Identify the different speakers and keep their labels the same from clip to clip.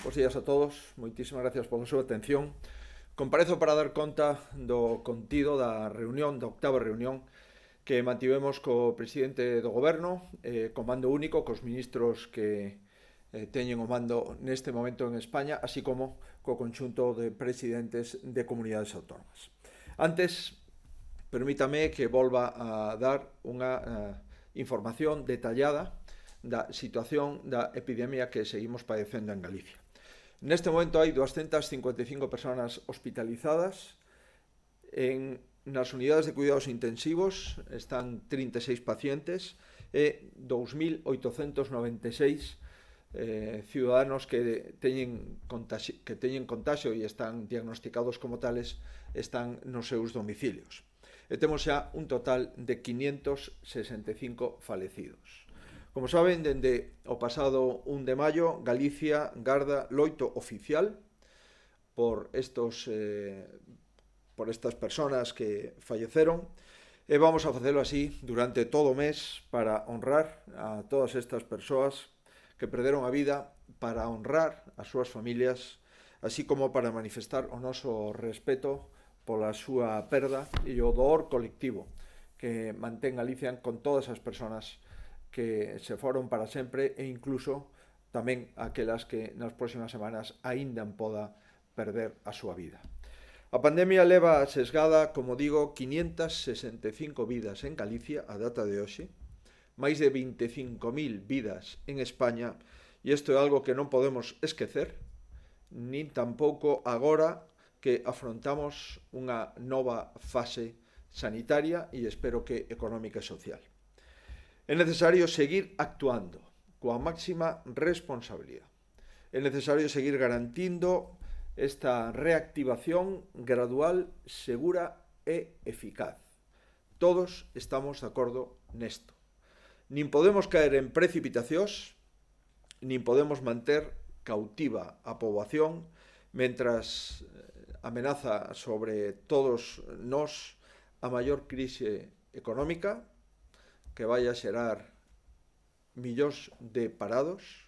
Speaker 1: Bos días a todos, moitísimas gracias pola súa atención. Comparezo para dar conta do contido da reunión, da octava reunión que mantivemos co presidente do goberno, comando único, cos ministros que teñen o mando neste momento en España, así como co conxunto de presidentes de comunidades autónomas. Antes, permítame que volva a dar unha información detallada da situación da epidemia que seguimos padecendo en Galicia. Neste momento hai 255 personas hospitalizadas. Nas unidades de cuidados intensivos están 36 pacientes e 2.896 ciudadanos que teñen contaxio e están diagnosticados como tales están nos seus domicilios. E temos xa un total de 565 falecidos. Como saben, dende o pasado 1 de maio, Galicia garda loito oficial por estas personas que falleceron, e vamos a facelo así durante todo o mes para honrar a todas estas persoas que perderon a vida, para honrar as súas familias, así como para manifestar o noso respeto pola súa perda e o door colectivo que mantén Galicia con todas as persoas que se foron para sempre e incluso tamén aquelas que nas próximas semanas aínda poda perder a súa vida. A pandemia leva sesgada, como digo, 565 vidas en Galicia a data de hoxe, máis de 25.000 vidas en España, e isto é algo que non podemos esquecer, nin tampouco agora que afrontamos unha nova fase sanitaria e espero que económica e social. É necesario seguir actuando coa máxima responsabilidade. É necesario seguir garantindo esta reactivación gradual, segura e eficaz. Todos estamos de acordo nesto. Nin podemos caer en precipitacións, nin podemos manter cautiva a poboación mentras amenaza sobre todos nós a maior crise económica, que vai a xerar millóns de parados,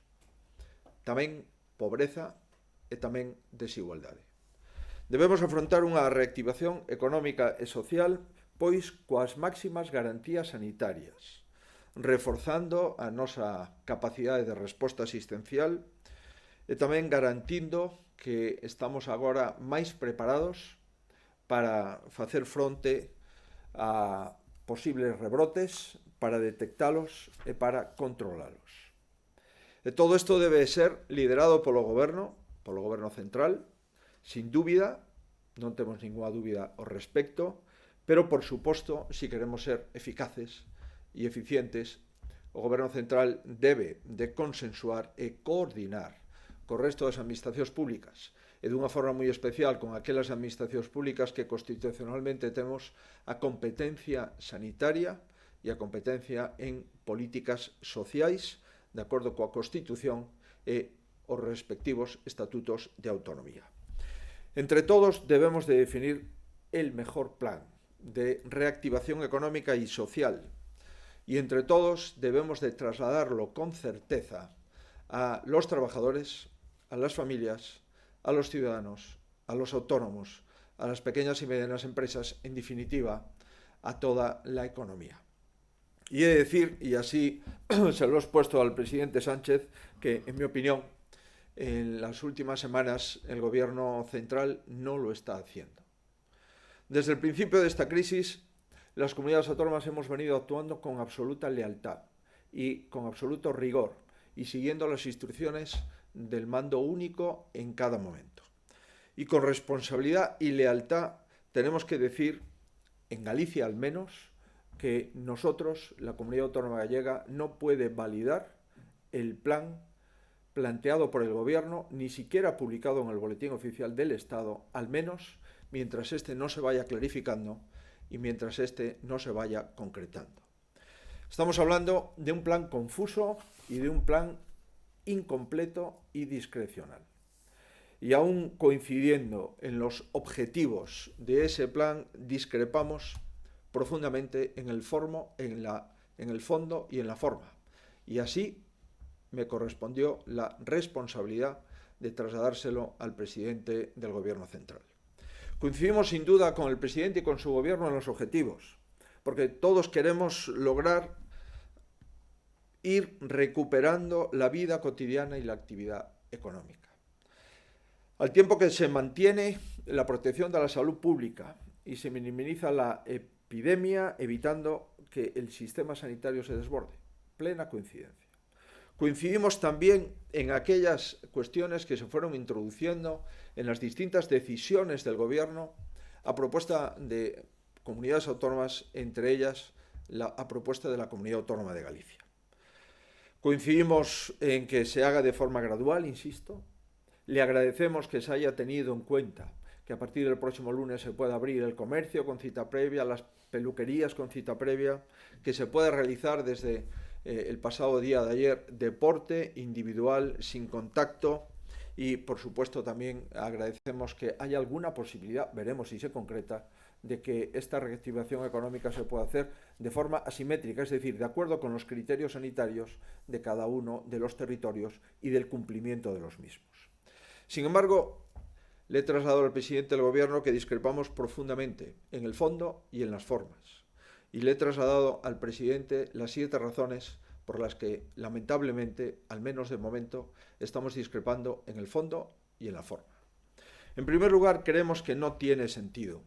Speaker 1: tamén pobreza e tamén desigualdade. Debemos afrontar unha reactivación económica e social pois coas máximas garantías sanitarias, reforzando a nosa capacidade de resposta asistencial e tamén garantindo que estamos agora máis preparados para facer fronte a posibles rebrotes, para detectalos e para controlalos. E todo isto debe ser liderado polo goberno central, sin dúbida, non temos ninguna dúbida ao respecto, pero, por suposto, si queremos ser eficaces e eficientes, o goberno central debe de consensuar e coordinar co resto das administracións públicas e dunha forma moi especial con aquelas administracións públicas que constitucionalmente temos a competencia sanitaria e a competencia en políticas sociais de acordo coa Constitución e os respectivos estatutos de autonomía. Entre todos debemos de definir el mejor plan de reactivación económica y social y entre todos debemos de trasladarlo con certeza a los trabajadores, a las familias, a los ciudadanos, a los autónomos, a las pequeñas y medianas empresas, en definitiva, a toda la economía. Y he de decir, y así se lo he expuesto al presidente Sánchez, que en mi opinión, en las últimas semanas el gobierno central no lo está haciendo. Desde el principio de esta crisis, las comunidades autónomas hemos venido actuando con absoluta lealtad y con absoluto rigor y siguiendo las instrucciones del mando único en cada momento. Y con responsabilidad y lealtad tenemos que decir, en Galicia al menos, que nosotros, la Comunidad Autónoma Gallega, no puede validar el plan planteado por el Gobierno, ni siquiera publicado en el Boletín Oficial del Estado, al menos mientras este no se vaya clarificando y mientras este no se vaya concretando. Estamos hablando de un plan confuso y de un plan incompleto y discrecional. Y aún coincidiendo en los objetivos de ese plan, discrepamos profundamente en el fondo y en la forma. Y así me correspondió la responsabilidad de trasladárselo al presidente del Gobierno central. Coincidimos sin duda con el presidente y con su gobierno en los objetivos, porque todos queremos lograr ir recuperando la vida cotidiana y la actividad económica. Al tiempo que se mantiene la protección de la salud pública y se minimiza la epidemia, evitando que el sistema sanitario se desborde. Plena coincidencia. Coincidimos también en aquellas cuestiones que se fueron introduciendo en las distintas decisiones del Gobierno a propuesta de comunidades autónomas, entre ellas a propuesta de la Comunidad Autónoma de Galicia. Coincidimos en que se haga de forma gradual, insisto. Le agradecemos que se haya tenido en cuenta que a partir del próximo lunes se pueda abrir el comercio con cita previa, las peluquerías con cita previa, que se pueda realizar desde el pasado día de ayer deporte individual sin contacto y, por supuesto, también agradecemos que haya alguna posibilidad, veremos si se concreta, de que esta reactivación económica se pueda hacer de forma asimétrica, es decir, de acuerdo con los criterios sanitarios de cada uno de los territorios y del cumplimiento de los mismos. Sin embargo, le he trasladado al presidente del Gobierno que discrepamos profundamente en el fondo y en las formas. Y le he trasladado al presidente las 7 razones por las que, lamentablemente, al menos de momento, estamos discrepando en el fondo y en la forma. En primer lugar, creemos que no tiene sentido,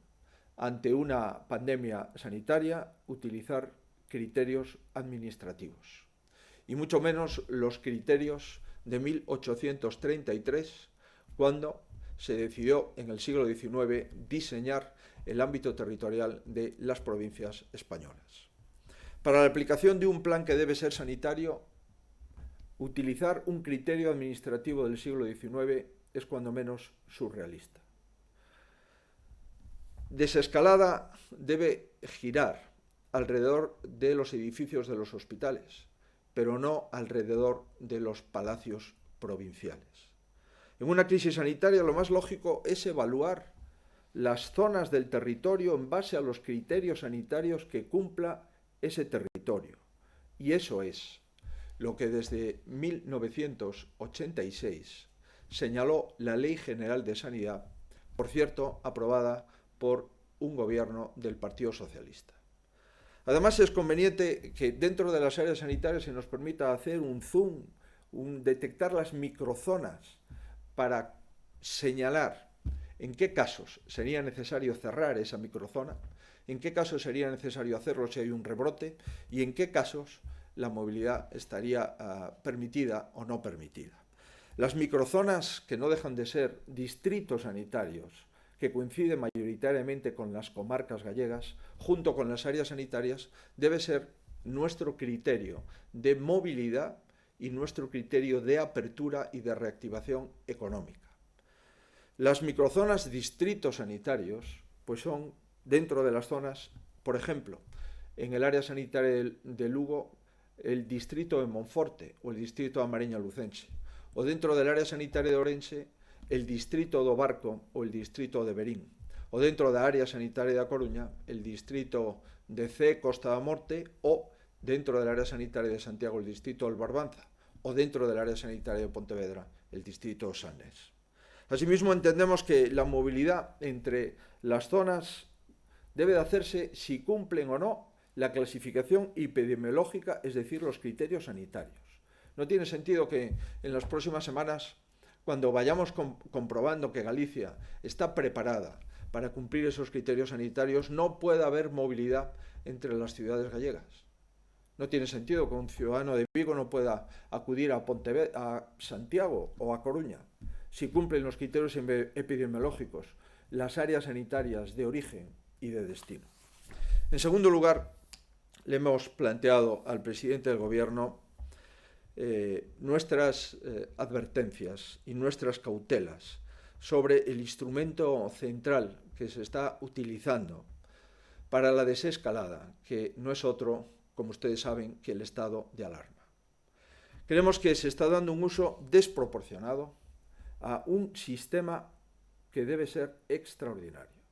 Speaker 1: ante una pandemia sanitaria, utilizar criterios administrativos, y mucho menos los criterios de 1833, cuando se decidió en el siglo XIX diseñar el ámbito territorial de las provincias españolas. Para la aplicación de un plan que debe ser sanitario, utilizar un criterio administrativo del siglo XIX es cuando menos surrealista. Desescalada debe girar alrededor de los edificios de los hospitales, pero no alrededor de los palacios provinciales. En una crisis sanitaria lo más lógico es evaluar las zonas del territorio en base a los criterios sanitarios que cumpla ese territorio. Y eso es lo que desde 1986 señaló la Ley General de Sanidad, por cierto, aprobada por un gobierno del Partido Socialista. Además, es conveniente que dentro de las áreas sanitarias se nos permita hacer un zoom, detectar las microzonas para señalar en qué casos sería necesario cerrar esa microzona, en qué casos sería necesario hacerlo si hay un rebrote y en qué casos la movilidad estaría permitida o no permitida. Las microzonas, que no dejan de ser distritos sanitarios, que coinciden mayoritariamente con las comarcas gallegas, junto con las áreas sanitarias, debe ser nuestro criterio de movilidad y nuestro criterio de apertura y de reactivación económica. Las microzonas distritos sanitarios pues son dentro de las zonas, por ejemplo, en el área sanitaria de Lugo, el distrito de Monforte o el distrito de Amariña Lucense, o dentro del área sanitaria de Orense, el distrito do Barco o el distrito de Berín, o dentro da área sanitaria da Coruña, el distrito de C, Costa da Morte, o dentro del área sanitaria de Santiago, el distrito del Barbanza, o dentro del área sanitaria de Pontevedra, el distrito de Sanés. Asimismo, entendemos que la movilidad entre las zonas debe de hacerse si cumplen o no la clasificación epidemiológica, es decir, los criterios sanitarios. No tiene sentido que en las próximas semanas, cuando vayamos comprobando que Galicia está preparada para cumplir esos criterios sanitarios, no pueda haber movilidad entre las ciudades gallegas. No tiene sentido que un ciudadano de Vigo no pueda acudir a Santiago o a Coruña si cumplen los criterios epidemiológicos, las áreas sanitarias de origen y de destino. En segundo lugar, le hemos planteado al presidente del Gobierno nuestras advertencias y nuestras cautelas sobre el instrumento central que se está utilizando para la desescalada, que no es otro, como ustedes saben, que el estado de alarma. Creemos que se está dando un uso desproporcionado a un sistema que debe ser extraordinario.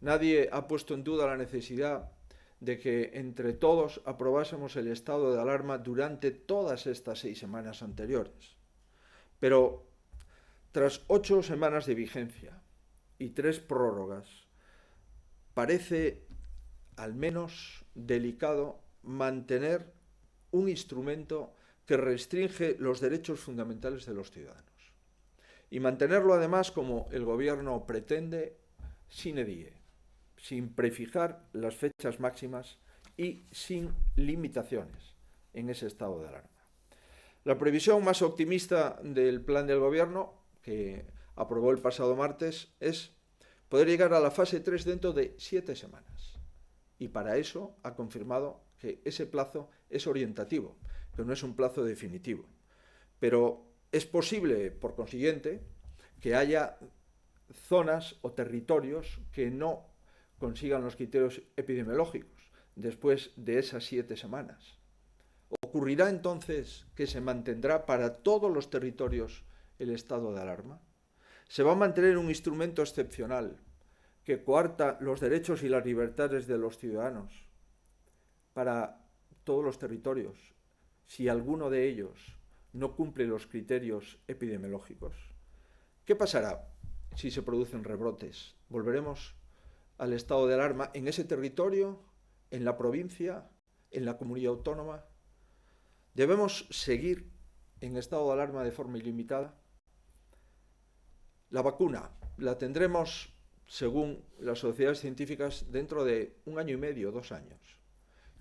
Speaker 1: Nadie ha puesto en duda la necesidad de que entre todos aprobásemos el estado de alarma durante todas estas 6 semanas anteriores. Pero Tras 8 semanas de vigencia y 3 prórrogas, parece al menos delicado mantener un instrumento que restringe los derechos fundamentales de los ciudadanos. Y mantenerlo además, como el gobierno pretende, sine die, sin prefijar las fechas máximas y sin limitaciones en ese estado de alarma. La previsión más optimista del plan del gobierno, que aprobó el pasado martes, es poder llegar a la fase 3 dentro de 7 semanas. Y para eso ha confirmado que ese plazo es orientativo, que no es un plazo definitivo. Pero es posible, por consiguiente, que haya zonas o territorios que no consigan los criterios epidemiológicos después de esas 7 semanas. ¿Ocurrirá entonces que se mantendrá para todos los territorios el estado de alarma? ¿Se va a mantener un instrumento excepcional que coarta los derechos y las libertades de los ciudadanos para todos los territorios si alguno de ellos no cumple los criterios epidemiológicos? ¿Qué pasará si se producen rebrotes? ¿Volveremos al estado de alarma en ese territorio, en la provincia, en la comunidad autónoma? ¿Debemos seguir en estado de alarma de forma ilimitada? La vacuna la tendremos, según las sociedades científicas, dentro de 1 año y medio, 2 años.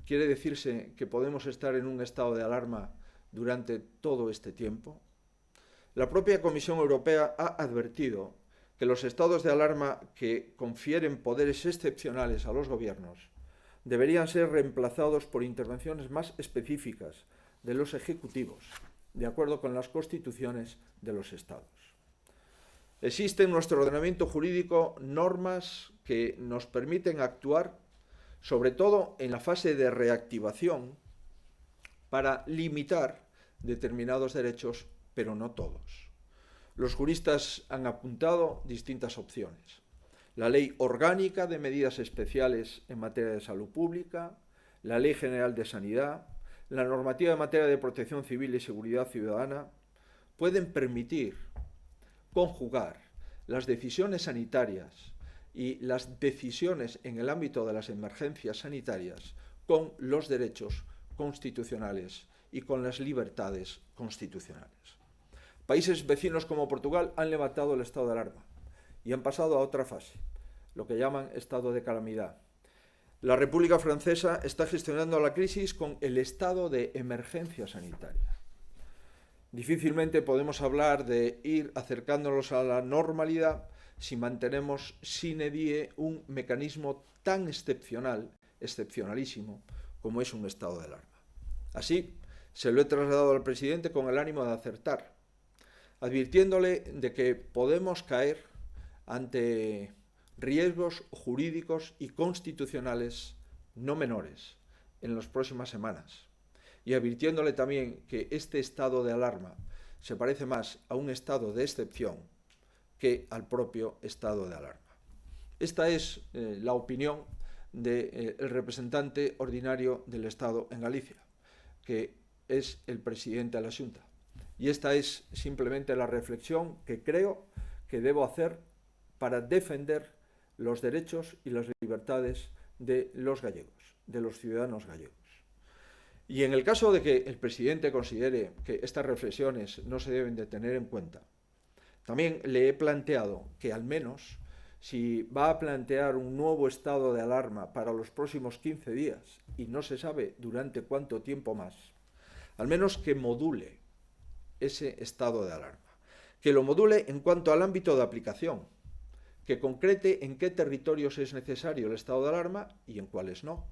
Speaker 1: ¿Quiere decirse que podemos estar en un estado de alarma durante todo este tiempo? La propia Comisión Europea ha advertido que los estados de alarma que confieren poderes excepcionales a los gobiernos deberían ser reemplazados por intervenciones más específicas de los ejecutivos, de acuerdo con las constituciones de los estados. Existen en nuestro ordenamiento jurídico normas que nos permiten actuar, sobre todo en la fase de reactivación, para limitar determinados derechos, pero no todos. Los juristas han apuntado distintas opciones. La Ley Orgánica de Medidas Especiales en materia de salud pública, la Ley General de Sanidad, la normativa en materia de protección civil y seguridad ciudadana pueden permitir conjugar las decisiones sanitarias y las decisiones en el ámbito de las emergencias sanitarias con los derechos constitucionales y con las libertades constitucionales. Países vecinos como Portugal han levantado el estado de alarma y han pasado a otra fase, lo que llaman estado de calamidad. La República Francesa está gestionando la crisis con el estado de emergencia sanitaria. Difícilmente podemos hablar de ir acercándonos a la normalidad si mantenemos sine die un mecanismo tan excepcionalísimo, como es un estado de alarma. Así, se lo he trasladado al presidente con el ánimo de acertar, advirtiéndole de que podemos caer ante riesgos jurídicos y constitucionales no menores en las próximas semanas, y advirtiéndole también que este estado de alarma se parece más a un estado de excepción que al propio estado de alarma. Esta es la opinión del representante ordinario del Estado en Galicia, que es el presidente de la Xunta. Y esta es simplemente la reflexión que creo que debo hacer para defender los derechos y las libertades de los gallegos, de los ciudadanos gallegos. Y en el caso de que el presidente considere que estas reflexiones no se deben de tener en cuenta, también le he planteado que al menos, si va a plantear un nuevo estado de alarma para los próximos 15 días, y no se sabe durante cuánto tiempo más, al menos que module ese estado de alarma, que lo module en cuanto al ámbito de aplicación, que concrete en qué territorios es necesario el estado de alarma y en cuáles no,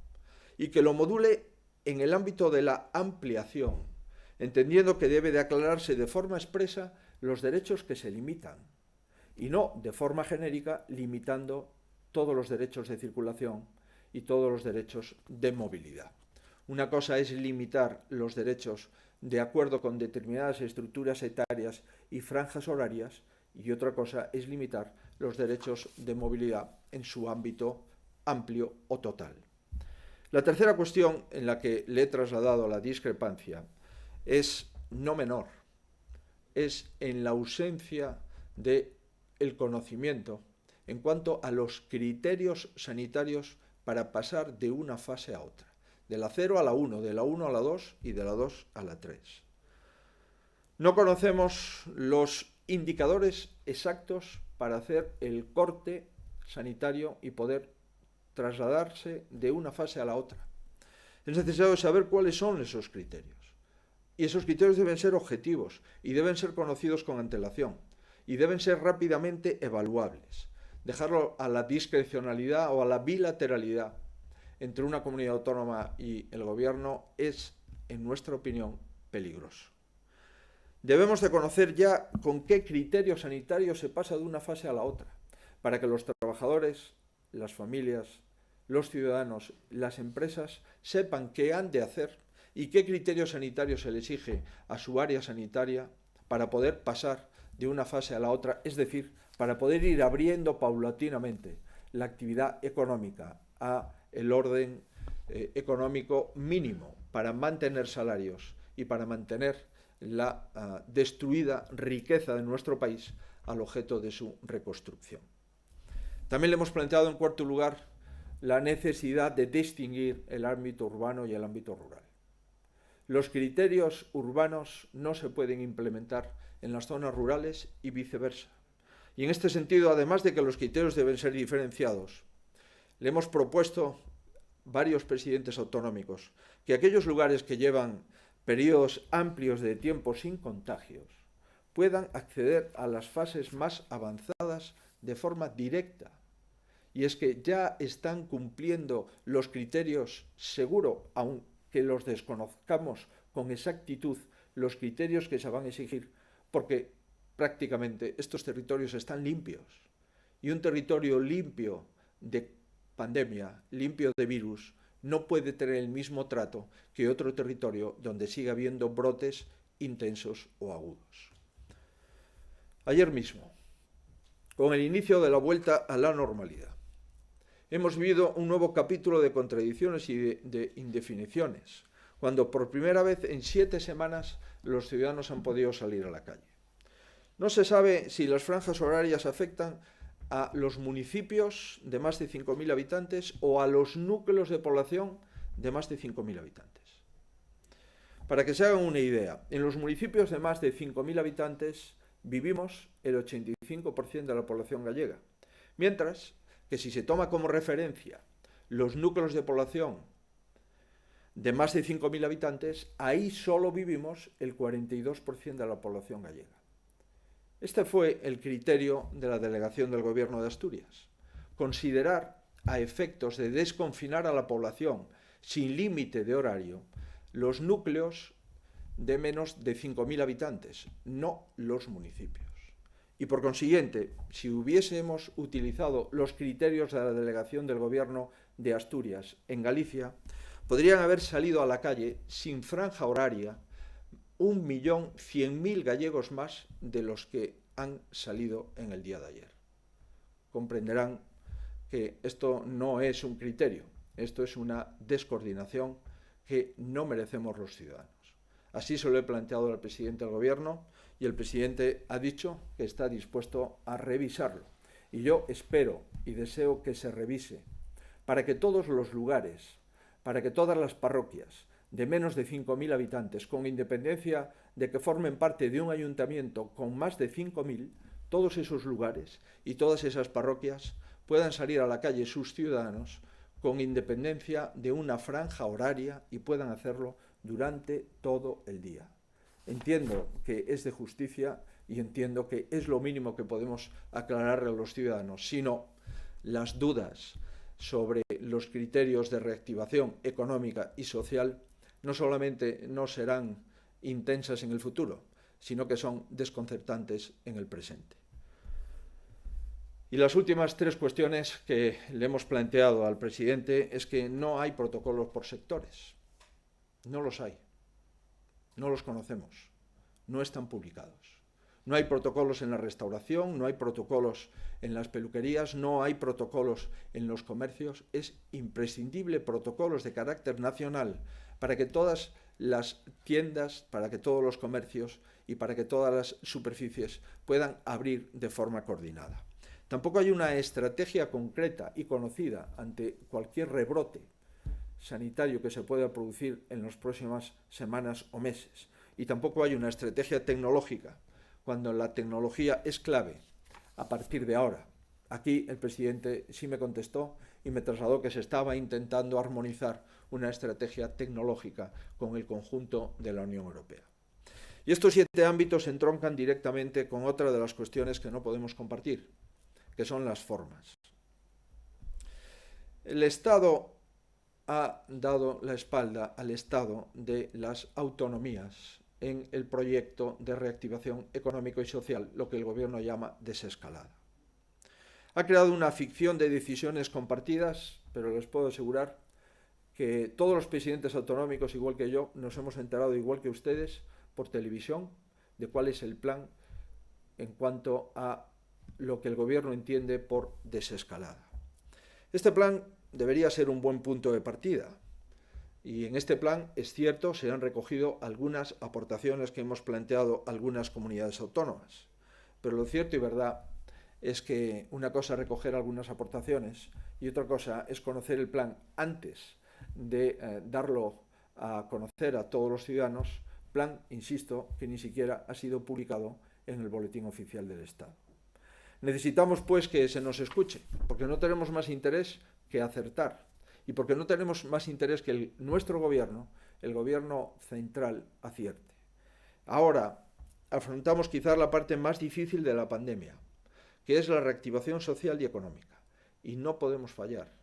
Speaker 1: y que lo module en el ámbito de la ampliación, entendiendo que debe de aclararse de forma expresa los derechos que se limitan, y no de forma genérica limitando todos los derechos de circulación y todos los derechos de movilidad. Una cosa es limitar los derechos de acuerdo con determinadas estructuras etarias y franjas horarias, y otra cosa es limitar los derechos de movilidad en su ámbito amplio o total. La tercera cuestión en la que le he trasladado la discrepancia es no menor, es en la ausencia del conocimiento en cuanto a los criterios sanitarios para pasar de una fase a otra, de la 0 a la 1, de la 1 a la 2 y de la 2 a la 3. No conocemos los indicadores exactos para hacer el corte sanitario y poder trasladarse de una fase a la otra. Es necesario saber cuáles son esos criterios. Y esos criterios deben ser objetivos y deben ser conocidos con antelación y deben ser rápidamente evaluables. Dejarlo a la discrecionalidad o a la bilateralidad entre una comunidad autónoma y el gobierno es, en nuestra opinión, peligroso. Debemos de conocer ya con qué criterio sanitario se pasa de una fase a la otra, para que los trabajadores, las familias, los ciudadanos, las empresas sepan qué han de hacer y qué criterio sanitario se le exige a su área sanitaria para poder pasar de una fase a la otra, es decir, para poder ir abriendo paulatinamente la actividad económica a el orden económico mínimo para mantener salarios y para mantener la destruida riqueza de nuestro país al objeto de su reconstrucción. También le hemos planteado, en cuarto lugar, la necesidad de distinguir el ámbito urbano y el ámbito rural. Los criterios urbanos no se pueden implementar en las zonas rurales y viceversa. Y en este sentido, además de que los criterios deben ser diferenciados, le hemos propuesto varios presidentes autonómicos que aquellos lugares que llevan periodos amplios de tiempo sin contagios puedan acceder a las fases más avanzadas de forma directa. Y es que ya están cumpliendo los criterios, seguro, aunque los desconozcamos con exactitud, los criterios que se van a exigir, porque prácticamente estos territorios están limpios. Y un territorio limpio de pandemia, limpio de virus, no puede tener el mismo trato que otro territorio donde siga habiendo brotes intensos o agudos. Ayer mismo, con el inicio de la vuelta a la normalidad, hemos vivido un nuevo capítulo de contradicciones y de indefiniciones, cuando por primera vez en 7 semanas los ciudadanos han podido salir a la calle. No se sabe si las franjas horarias afectan a los municipios de más de 5.000 habitantes o a los núcleos de población de más de 5.000 habitantes. Para que se hagan una idea, en los municipios de más de 5.000 habitantes vivimos el 85% de la población gallega, mientras que si se toma como referencia los núcleos de población de más de 5.000 habitantes, ahí solo vivimos el 42% de la población gallega. Este fue el criterio de la delegación del Gobierno de Asturias: considerar, a efectos de desconfinar a la población sin límite de horario, los núcleos de menos de 5.000 habitantes, no los municipios. Y por consiguiente, si hubiésemos utilizado los criterios de la delegación del Gobierno de Asturias en Galicia, podrían haber salido a la calle sin franja horaria 1.100.000 gallegos más de los que han salido en el día de ayer. Comprenderán que esto no es un criterio, esto es una descoordinación que no merecemos los ciudadanos. Así se lo he planteado al presidente del Gobierno y el presidente ha dicho que está dispuesto a revisarlo. Y yo espero y deseo que se revise para que todos los lugares, para que todas las parroquias de menos de 5.000 habitantes, con independencia de que formen parte de un ayuntamiento con más de 5.000, todos esos lugares y todas esas parroquias puedan salir a la calle sus ciudadanos con independencia de una franja horaria y puedan hacerlo durante todo el día. Entiendo que es de justicia y entiendo que es lo mínimo que podemos aclararle a los ciudadanos, sino las dudas sobre los criterios de reactivación económica y social no solamente no serán intensas en el futuro, sino que son desconcertantes en el presente. Y las últimas 3 cuestiones que le hemos planteado al presidente es que no hay protocolos por sectores. No los hay. No los conocemos. No están publicados. No hay protocolos en la restauración, no hay protocolos en las peluquerías, no hay protocolos en los comercios. Es imprescindible protocolos de carácter nacional para que todas las tiendas, para que todos los comercios y para que todas las superficies puedan abrir de forma coordinada. Tampoco hay una estrategia concreta y conocida ante cualquier rebrote sanitario que se pueda producir en las próximas semanas o meses. Y tampoco hay una estrategia tecnológica, cuando la tecnología es clave a partir de ahora. Aquí el presidente sí me contestó y me trasladó que se estaba intentando armonizar una estrategia tecnológica con el conjunto de la Unión Europea. Y estos 7 ámbitos se entroncan directamente con otra de las cuestiones que no podemos compartir, que son las formas. El Estado ha dado la espalda al Estado de las autonomías en el proyecto de reactivación económico y social, lo que el gobierno llama desescalada. Ha creado una ficción de decisiones compartidas, pero les puedo asegurar que todos los presidentes autonómicos, igual que yo, nos hemos enterado, igual que ustedes, por televisión, de cuál es el plan en cuanto a lo que el gobierno entiende por desescalada. Este plan debería ser un buen punto de partida. Y en este plan, es cierto, se han recogido algunas aportaciones que hemos planteado algunas comunidades autónomas. Pero lo cierto y verdad es que una cosa es recoger algunas aportaciones y otra cosa es conocer el plan antes de darlo a conocer a todos los ciudadanos, plan, insisto, que ni siquiera ha sido publicado en el Boletín Oficial del Estado. Necesitamos, pues, que se nos escuche, porque no tenemos más interés que acertar y porque no tenemos más interés que nuestro gobierno, el gobierno central, acierte. Ahora afrontamos quizás la parte más difícil de la pandemia, que es la reactivación social y económica, y no podemos fallar.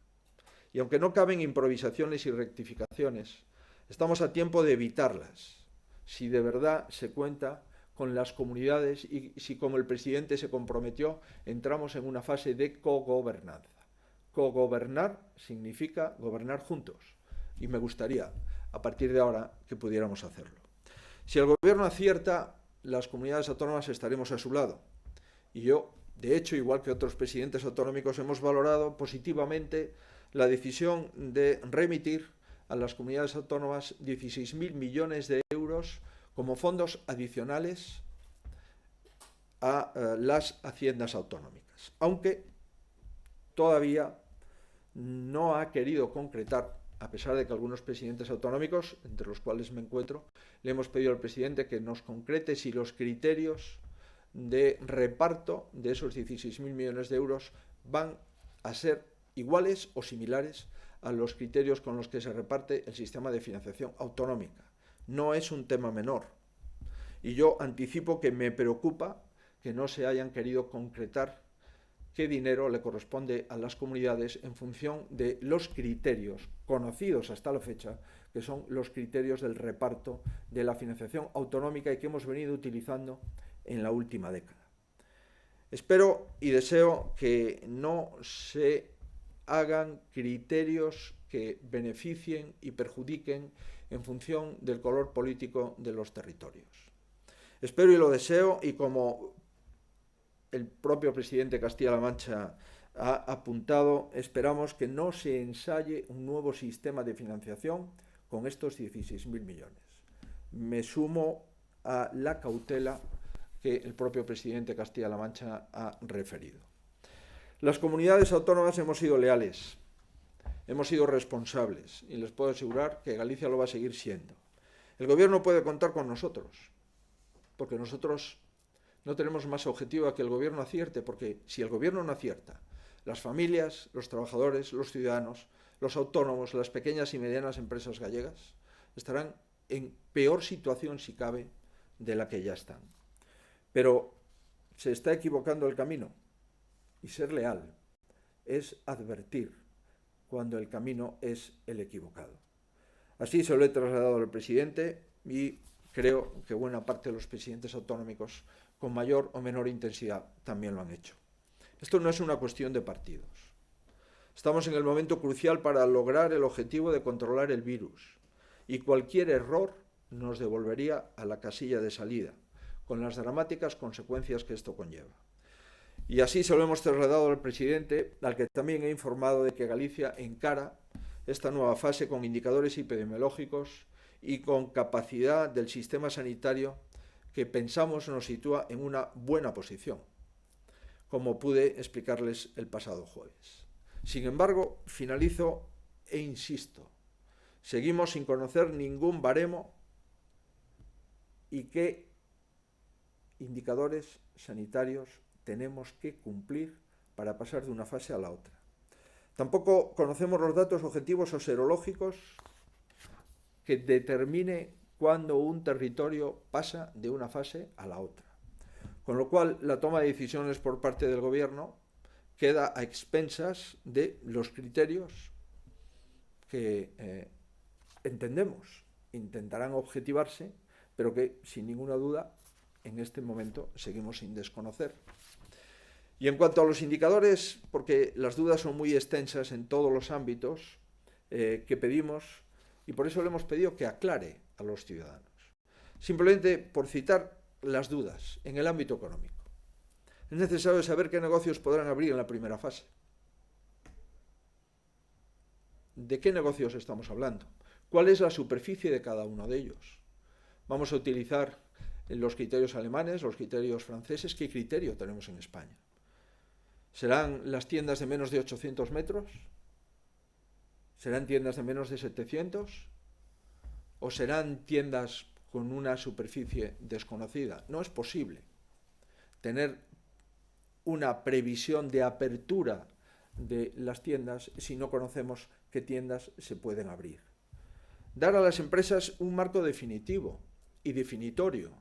Speaker 1: Y aunque no caben improvisaciones y rectificaciones, estamos a tiempo de evitarlas, si de verdad se cuenta con las comunidades y si, como el presidente se comprometió, entramos en una fase de cogobernanza. Cogobernar significa gobernar juntos, y me gustaría, a partir de ahora, que pudiéramos hacerlo. Si el gobierno acierta, las comunidades autónomas estaremos a su lado. Y yo, de hecho, igual que otros presidentes autonómicos, hemos valorado positivamente la decisión de remitir a las comunidades autónomas 16.000 millones de euros como fondos adicionales a las haciendas autonómicas, aunque todavía no ha querido concretar, a pesar de que algunos presidentes autonómicos, entre los cuales me encuentro, le hemos pedido al presidente que nos concrete si los criterios de reparto de esos 16.000 millones de euros van a ser iguales o similares a los criterios con los que se reparte el sistema de financiación autonómica. No es un tema menor. Y yo anticipo que me preocupa que no se hayan querido concretar qué dinero le corresponde a las comunidades en función de los criterios conocidos hasta la fecha, que son los criterios del reparto de la financiación autonómica y que hemos venido utilizando en la última década. Espero y deseo que no se hagan criterios que beneficien y perjudiquen en función del color político de los territorios. Espero y lo deseo, y como el propio presidente de Castilla-La Mancha ha apuntado, esperamos que no se ensaye un nuevo sistema de financiación con estos 16.000 millones. Me sumo a la cautela que el propio presidente de Castilla-La Mancha ha referido. Las comunidades autónomas hemos sido leales, hemos sido responsables y les puedo asegurar que Galicia lo va a seguir siendo. El gobierno puede contar con nosotros, porque nosotros no tenemos más objetivo que el gobierno acierte, porque si el gobierno no acierta, las familias, los trabajadores, los ciudadanos, los autónomos, las pequeñas y medianas empresas gallegas estarán en peor situación, si cabe, de la que ya están. Pero se está equivocando el camino, y ser leal es advertir cuando el camino es el equivocado. Así se lo he trasladado al presidente y creo que buena parte de los presidentes autonómicos, con mayor o menor intensidad, también lo han hecho. Esto no es una cuestión de partidos. Estamos en el momento crucial para lograr el objetivo de controlar el virus, y cualquier error nos devolvería a la casilla de salida, con las dramáticas consecuencias que esto conlleva. Y así se lo hemos trasladado al presidente, al que también he informado de que Galicia encara esta nueva fase con indicadores epidemiológicos y con capacidad del sistema sanitario que pensamos nos sitúa en una buena posición, como pude explicarles el pasado jueves. Sin embargo, finalizo e insisto, seguimos sin conocer ningún baremo y qué indicadores sanitarios tenemos que cumplir para pasar de una fase a la otra. Tampoco conocemos los datos objetivos o serológicos que determine cuándo un territorio pasa de una fase a la otra. Con lo cual, la toma de decisiones por parte del Gobierno queda a expensas de los criterios que entendemos intentarán objetivarse, pero que, sin ninguna duda, en este momento seguimos sin desconocer. Y en cuanto a los indicadores, porque las dudas son muy extensas en todos los ámbitos que pedimos, y por eso le hemos pedido que aclare a los ciudadanos. Simplemente por citar las dudas en el ámbito económico. Es necesario saber qué negocios podrán abrir en la primera fase. ¿De qué negocios estamos hablando? ¿Cuál es la superficie de cada uno de ellos? Vamos a utilizar los criterios alemanes, los criterios franceses. ¿Qué criterio tenemos en España? ¿Serán las tiendas de menos de 800 metros? ¿Serán tiendas de menos de 700? ¿O serán tiendas con una superficie desconocida? No es posible tener una previsión de apertura de las tiendas si no conocemos qué tiendas se pueden abrir. Dar a las empresas un marco definitivo y definitorio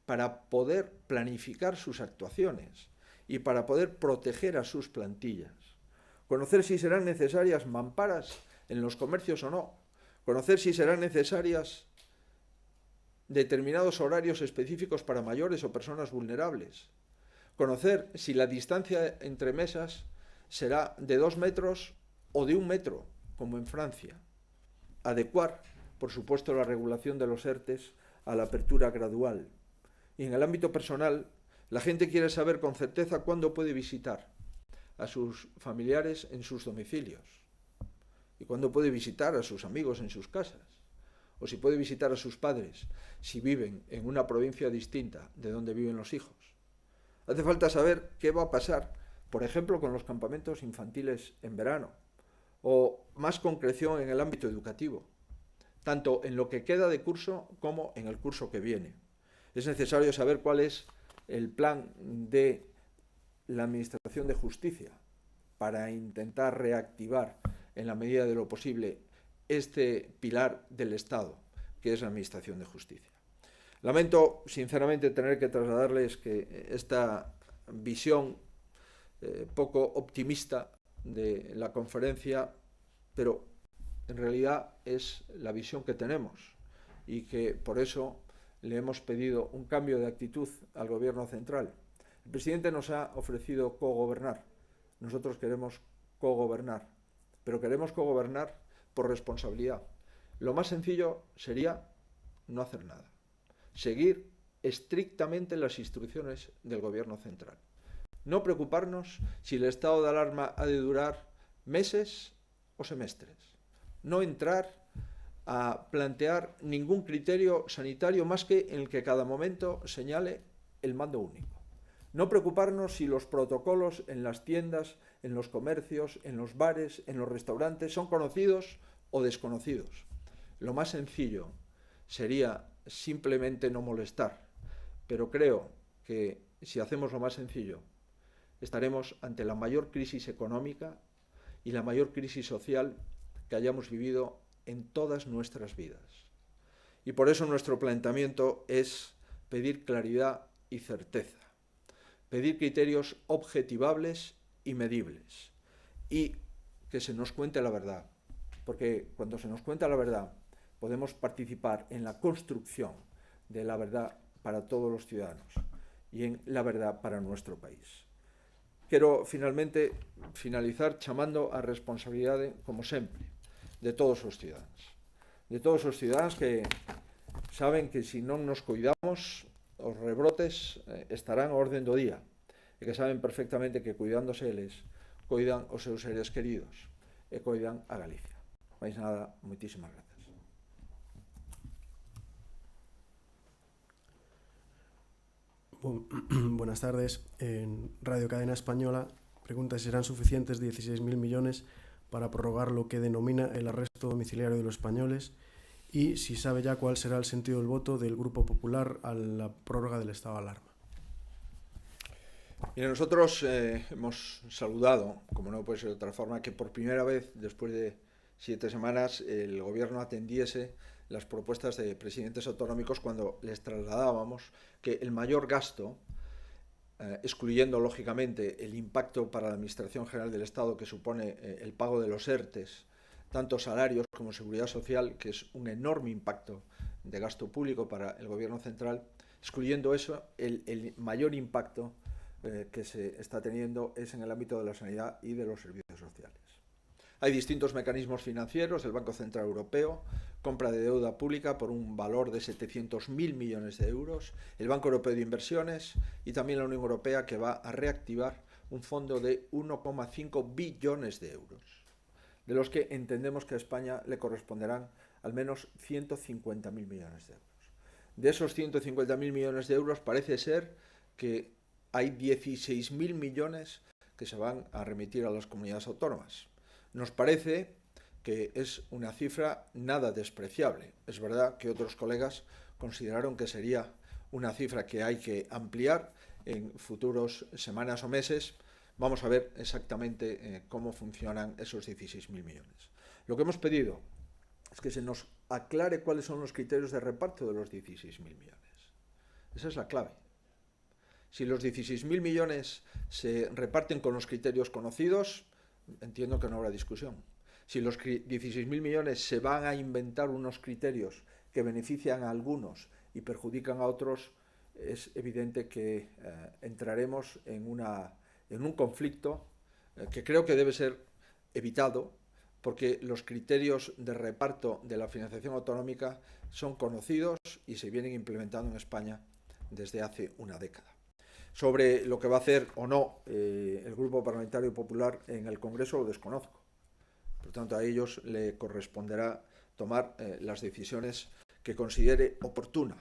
Speaker 1: para poder planificar sus actuaciones y para poder proteger a sus plantillas. Conocer si serán necesarias mamparas en los comercios o no. Conocer si serán necesarias determinados horarios específicos para mayores o personas vulnerables. Conocer si la distancia entre mesas será de 2 metros o de 1 metro, como en Francia. Adecuar, por supuesto, la regulación de los ERTEs a la apertura gradual. Y en el ámbito personal, la gente quiere saber con certeza cuándo puede visitar a sus familiares en sus domicilios y cuándo puede visitar a sus amigos en sus casas, o si puede visitar a sus padres si viven en una provincia distinta de donde viven los hijos. Hace falta saber qué va a pasar, por ejemplo, con los campamentos infantiles en verano, o más concreción en el ámbito educativo, tanto en lo que queda de curso como en el curso que viene. Es necesario saber cuál es el plan de la Administración de Justicia para intentar reactivar en la medida de lo posible este pilar del Estado, que es la Administración de Justicia. Lamento sinceramente tener que trasladarles que esta visión poco optimista de la conferencia, pero en realidad es la visión que tenemos y que por eso le hemos pedido un cambio de actitud al Gobierno central. El presidente nos ha ofrecido cogobernar. Nosotros queremos cogobernar, pero queremos cogobernar por responsabilidad. Lo más sencillo sería no hacer nada. Seguir estrictamente las instrucciones del Gobierno central. No preocuparnos si el estado de alarma ha de durar meses o semestres. No entrar a plantear ningún criterio sanitario más que en el que cada momento señale el mando único. No preocuparnos si los protocolos en las tiendas, en los comercios, en los bares, en los restaurantes son conocidos o desconocidos. Lo más sencillo sería simplemente no molestar, pero creo que si hacemos lo más sencillo, estaremos ante la mayor crisis económica y la mayor crisis social que hayamos vivido en todas nuestras vidas. Y por eso nuestro planteamiento es pedir claridad y certeza, pedir criterios objetivables y medibles, y que se nos cuente la verdad, porque cuando se nos cuenta la verdad podemos participar en la construcción de la verdad para todos los ciudadanos y en la verdad para nuestro país. Quero finalmente finalizar chamando a responsabilidade, como sempre, de todos os cidadáns que saben que se non nos cuidamos os rebrotes estarán a orden do día e que saben perfectamente que cuidándose eles coidan os seus seres queridos e coidan a Galicia. Mais nada, moitísimas grazas.
Speaker 2: Buenas tardes. En Radio Cadena Española pregunta si serán suficientes 16.000 millones para prorrogar lo que denomina el arresto domiciliario de los españoles y si sabe ya cuál será el sentido del voto del Grupo Popular a la prórroga del estado de alarma.
Speaker 1: Mira, nosotros hemos saludado, como no puede ser de otra forma, que por primera vez después de 7 semanas el Gobierno atendiese las propuestas de presidentes autonómicos cuando les trasladábamos que el mayor gasto, excluyendo lógicamente el impacto para la Administración General del Estado que supone el pago de los ERTES, tanto salarios como seguridad social, que es un enorme impacto de gasto público para el Gobierno central, excluyendo eso, el mayor impacto que se está teniendo es en el ámbito de la sanidad y de los servicios sociales. Hay distintos mecanismos financieros, el Banco Central Europeo, compra de deuda pública por un valor de 700.000 millones de euros, el Banco Europeo de Inversiones y también la Unión Europea, que va a reactivar un fondo de 1,5 billones de euros, de los que entendemos que a España le corresponderán al menos 150.000 millones de euros. De esos 150.000 millones de euros parece ser que hay 16.000 millones que se van a remitir a las comunidades autónomas. Nos parece que es una cifra nada despreciable. Es verdad que otros colegas consideraron que sería una cifra que hay que ampliar en futuros semanas o meses. Vamos a ver exactamente cómo funcionan esos 16.000 millones. Lo que hemos pedido es que se nos aclare cuáles son los criterios de reparto de los 16.000 millones. Esa es la clave. Si los 16.000 millones se reparten con los criterios conocidos, entiendo que no habrá discusión. Si los 16.000 millones se van a inventar unos criterios que benefician a algunos y perjudican a otros, es evidente que entraremos en un conflicto que creo que debe ser evitado, porque los criterios de reparto de la financiación autonómica son conocidos y se vienen implementando en España desde hace una década. Sobre lo que va a hacer o no el Grupo Parlamentario Popular en el Congreso lo desconozco. Por tanto, a ellos le corresponderá tomar las decisiones que considere oportuna.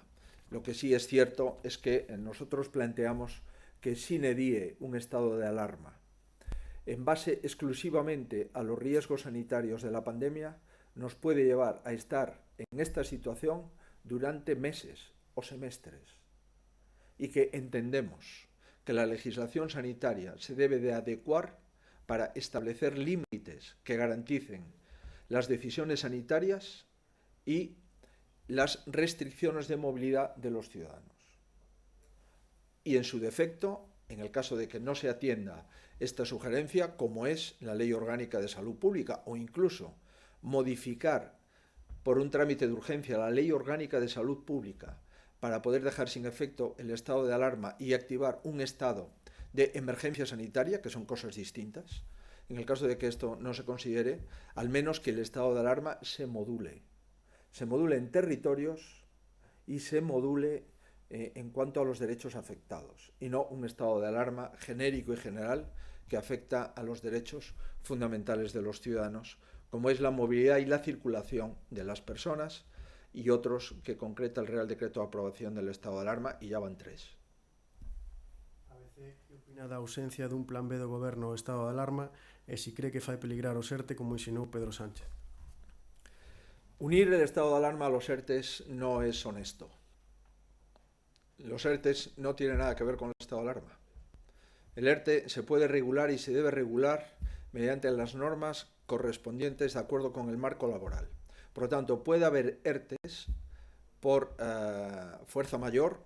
Speaker 1: Lo que sí es cierto es que nosotros planteamos que sine die un estado de alarma en base exclusivamente a los riesgos sanitarios de la pandemia nos puede llevar a estar en esta situación durante meses o semestres. Y que entendemos que la legislación sanitaria se debe de adecuar para establecer límites que garanticen las decisiones sanitarias y las restricciones de movilidad de los ciudadanos. Y en su defecto, en el caso de que no se atienda esta sugerencia, como es la Ley Orgánica de Salud Pública, o incluso modificar por un trámite de urgencia la Ley Orgánica de Salud Pública para poder dejar sin efecto el estado de alarma y activar un estado de emergencia sanitaria, que son cosas distintas. En el caso de que esto no se considere, al menos que el estado de alarma se module en territorios y se module en cuanto a los derechos afectados, y no un estado de alarma genérico y general que afecta a los derechos fundamentales de los ciudadanos, como es la movilidad y la circulación de las personas, y otros que concreta el Real Decreto de aprobación del estado de alarma, y ya van 3.
Speaker 2: A veces, que opina da ausencia dun plan B do goberno o estado de alarma e si cree que fai peligrar o ERTE como insinuou Pedro Sánchez?
Speaker 1: Unir el estado de alarma a los ERTES no es honesto. Los ERTES no tienen nada que ver con el estado de alarma. El ERTE se puede regular y se debe regular mediante las normas correspondientes de acuerdo con el marco laboral. Por lo tanto, puede haber ERTES por fuerza mayor,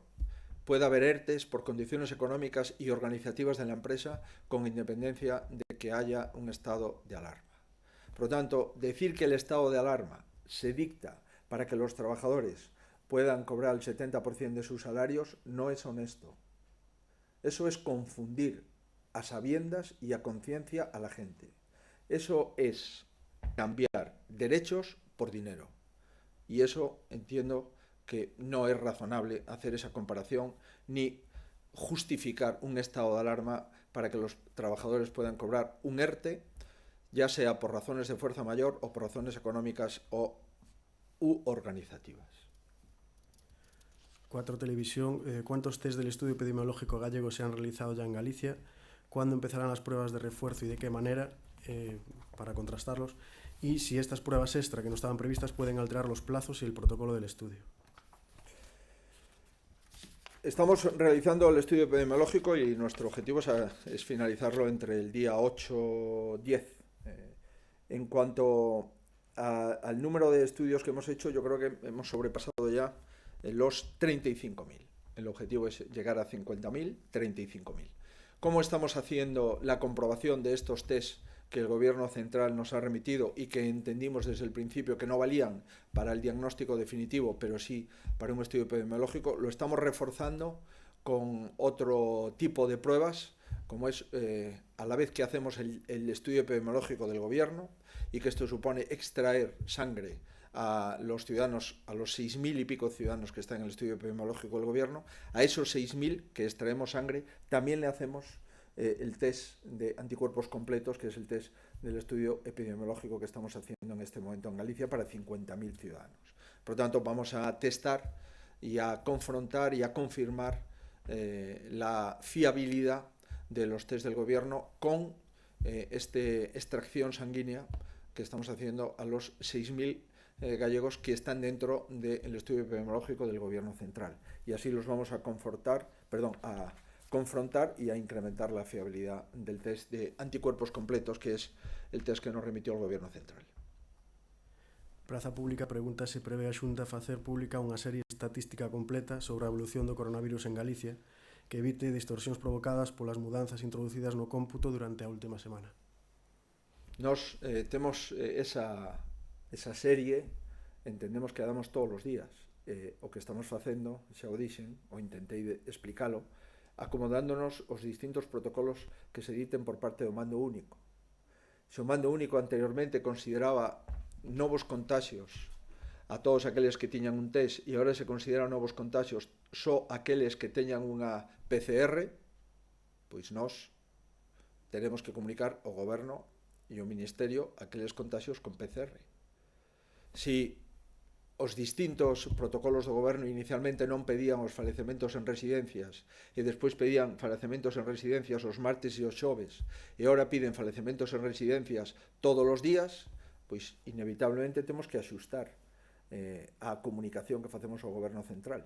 Speaker 1: puede haber ERTES por condiciones económicas y organizativas de la empresa, con independencia de que haya un estado de alarma. Por lo tanto, decir que el estado de alarma se dicta para que los trabajadores puedan cobrar el 70% de sus salarios no es honesto. Eso es confundir a sabiendas y a conciencia a la gente. Eso es cambiar derechos por dinero. Y eso entiendo que no es razonable hacer esa comparación ni justificar un estado de alarma para que los trabajadores puedan cobrar un ERTE, ya sea por razones de fuerza mayor o por razones económicas u organizativas.
Speaker 2: 4 Televisión, ¿cuántos test del estudio epidemiológico gallego se han realizado ya en Galicia? ¿Cuándo empezarán las pruebas de refuerzo y de qué manera para contrastarlos? Y si estas pruebas extra que no estaban previstas pueden alterar los plazos y el protocolo del estudio.
Speaker 1: Estamos realizando el estudio epidemiológico y nuestro objetivo es finalizarlo entre el día 8 y 10. En cuanto al número de estudios que hemos hecho, yo creo que hemos sobrepasado ya los 35.000. El objetivo es llegar a 50.000, 35.000. ¿Cómo estamos haciendo la comprobación de estos test que el Gobierno central nos ha remitido y que entendimos desde el principio que no valían para el diagnóstico definitivo, pero sí para un estudio epidemiológico? Lo estamos reforzando con otro tipo de pruebas, como es a la vez que hacemos el estudio epidemiológico del Gobierno, y que esto supone extraer sangre a los ciudadanos, a los 6.000 y pico ciudadanos que están en el estudio epidemiológico del Gobierno. A esos 6.000 que extraemos sangre también le hacemos el test de anticuerpos completos, que es el test del estudio epidemiológico que estamos haciendo en este momento en Galicia para 50.000 ciudadanos. Por lo tanto, vamos a testar y a confrontar y a confirmar la fiabilidad de los test del Gobierno con esta extracción sanguínea que estamos haciendo a los 6.000 gallegos que están dentro del estudio epidemiológico del Gobierno central. Y así los vamos a confrontar y a incrementar la fiabilidad del test de anticuerpos completos, que es el test que nos remitió el Gobierno central.
Speaker 2: Praza Pública pregunta se prevé a Xunta facer pública unha serie estatística completa sobre a evolución do coronavirus en Galicia que evite distorsións provocadas polas mudanzas introducidas no cómputo durante a última semana.
Speaker 1: Nos temos esa serie, entendemos que a damos todos os días. O que estamos facendo, xa o dixen, o intentei explicalo, acomodándonos os distintos protocolos que se diten por parte do mando único. Se o mando único anteriormente consideraba novos contagios a todos aqueles que tiñan un test e agora se consideran novos contagios só aqueles que teñan unha PCR, pois nós teremos que comunicar ao Goberno e ao Ministerio aqueles contagios con PCR. Si os distintos protocolos do Goberno inicialmente non pedían os falecementos en residencias e despois pedían falecementos en residencias os martes e os xoves e agora piden falecementos en residencias todos os días, pois inevitablemente temos que axustar a comunicación que facemos ao Goberno central.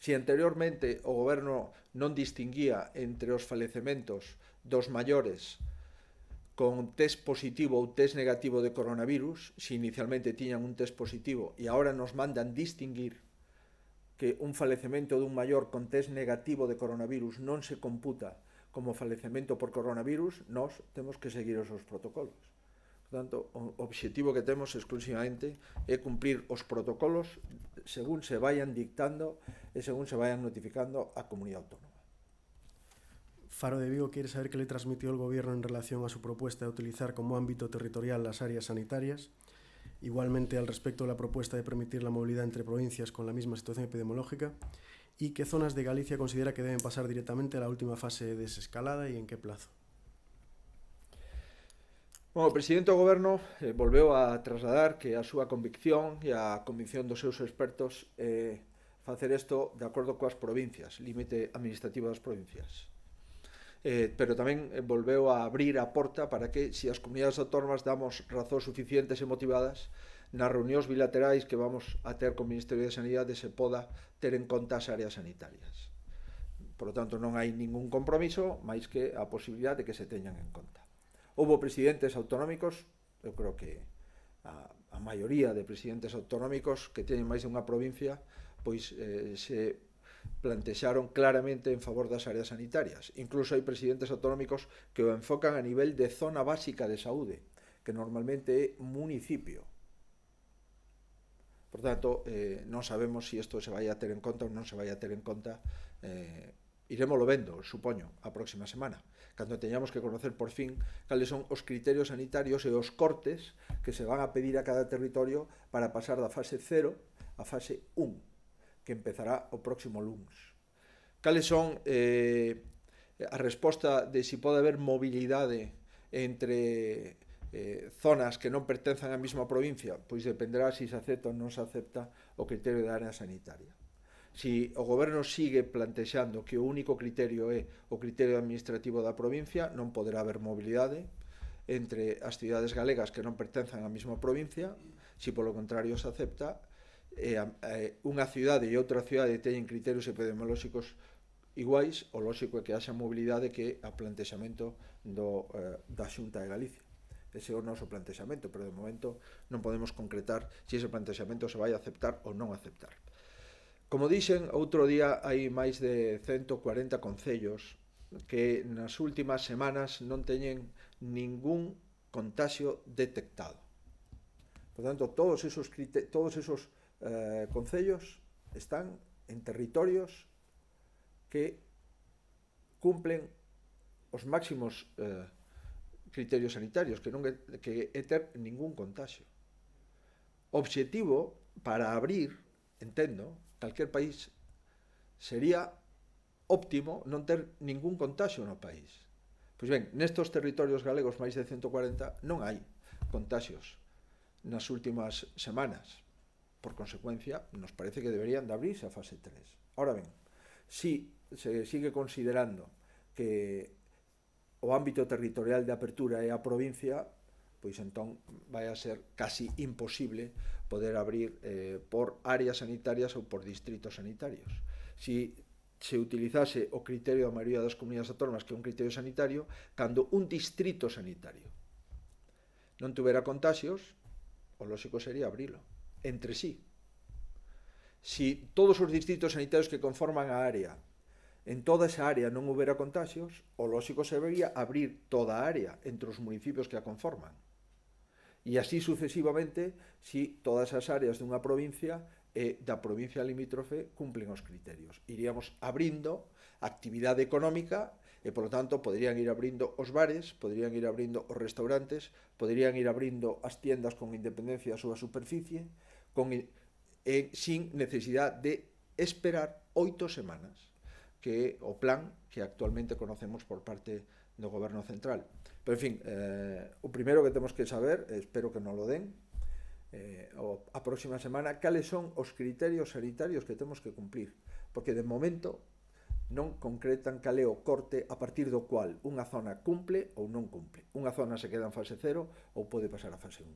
Speaker 1: Si anteriormente o Goberno non distinguía entre os falecementos dos maiores con test positivo ou test negativo de coronavirus, si inicialmente tiñan un test positivo e agora nos mandan distinguir que un falecemento dun maior con test negativo de coronavirus non se computa como falecemento por coronavirus, nós temos que seguir os protocolos. Por tanto, o obxectivo que temos exclusivamente é cumprir os protocolos según se vayan dictando e según se vayan notificando á comunidade autónoma.
Speaker 2: Faro de Vigo quiere saber qué le transmitió el Gobierno en relación a su propuesta de utilizar como ámbito territorial las áreas sanitarias. Igualmente, al respecto de la propuesta de permitir la movilidad entre provincias con la misma situación epidemiológica. Y qué zonas de Galicia considera que deben pasar directamente a la última fase de desescalada y en qué plazo.
Speaker 1: Bueno, o presidente do Goberno volveu a trasladar que a súa convicción e a convicción dos seus expertos facer isto de acordo coas provincias, límite administrativo das provincias. Pero tamén volveu a abrir a porta para que, se as comunidades autónomas damos razóns suficientes e motivadas, nas reunións bilaterais que vamos a ter co Ministerio de Sanidade se poda ter en conta as áreas sanitarias. Por lo tanto, non hai ningún compromiso máis que a posibilidade de que se teñan en conta. Houbo presidentes autonómicos, eu creo que a maioría de presidentes autonómicos que teñen máis de unha provincia, pois se plantexaron claramente en favor das áreas sanitarias. Incluso hai presidentes autonómicos que o enfocan a nivel de zona básica de saúde, que normalmente é municipio. Por tanto, non sabemos se isto se vai a ter en conta ou non se vai a ter en conta. Iremoslo vendo, supoño, a próxima semana, cando teñamos que conocer por fin cales son os criterios sanitarios e os cortes que se van a pedir a cada territorio para pasar da fase 0 a fase 1, que empezará o próximo lunes. Cales son a resposta de se pode haber mobilidade entre zonas que non pertenzan á mesma provincia? Pois dependerá se se acepta ou non se acepta o criterio da área sanitaria. Si o goberno sigue plantexando que o único criterio é o criterio administrativo da provincia, non poderá haber mobilidade entre as cidades galegas que non pertenzan á mesma provincia. Si polo contrario se acepta, unha cidade e outra cidade teñen criterios epidemiolóxicos iguais, o lóxico é que haxa mobilidade, que a plantexamento da Xunta de Galicia. Ese é o noso plantexamento, pero de momento non podemos concretar se ese plantexamento se vai aceptar ou non aceptar. Como dixen, outro día hai máis de 140 concellos que nas últimas semanas non teñen ningún contagio detectado. Por tanto, todos esos concellos están en territorios que cumplen os máximos criterios sanitarios, que non é ter ningún contagio. O obxectivo para abrir, entendo, calquer país, sería óptimo non ter ningún contagio no país. Pois ben, nestos territorios galegos, máis de 140, non hai contagios nas últimas semanas. Por consecuencia, nos parece que deberían de abrirse a fase 3. Ahora ben, si se sigue considerando que o ámbito territorial de apertura é a provincia, pois entón vai a ser casi imposible poder abrir por áreas sanitarias ou por distritos sanitarios. Si se utilizase o criterio da maioría das comunidades autónomas, que é un criterio sanitario, cando un distrito sanitario non tuvera contagios, o lógico sería abrilo entre sí. Si todos os distritos sanitarios que conforman a área, en toda esa área non houbera contagios, o lógico sería abrir toda a área entre os municipios que a conforman. E así sucesivamente, si todas as áreas dunha provincia e da provincia limítrofe cumplen os criterios. Iríamos abrindo a actividade económica e, polo tanto, poderían ir abrindo os bares, poderían ir abrindo os restaurantes, poderían ir abrindo as tiendas con independencia da súa superficie, sin necesidade de esperar 8 semanas, que é o plan que actualmente conocemos por parte do Goberno Central. Pero, en fin, o primeiro que temos que saber, espero que non lo den, a próxima semana, cales son os criterios sanitarios que temos que cumplir, porque de momento non concretan cal é o corte a partir do cual unha zona cumple ou non cumple. Unha zona se queda en fase 0 ou pode pasar a fase 1.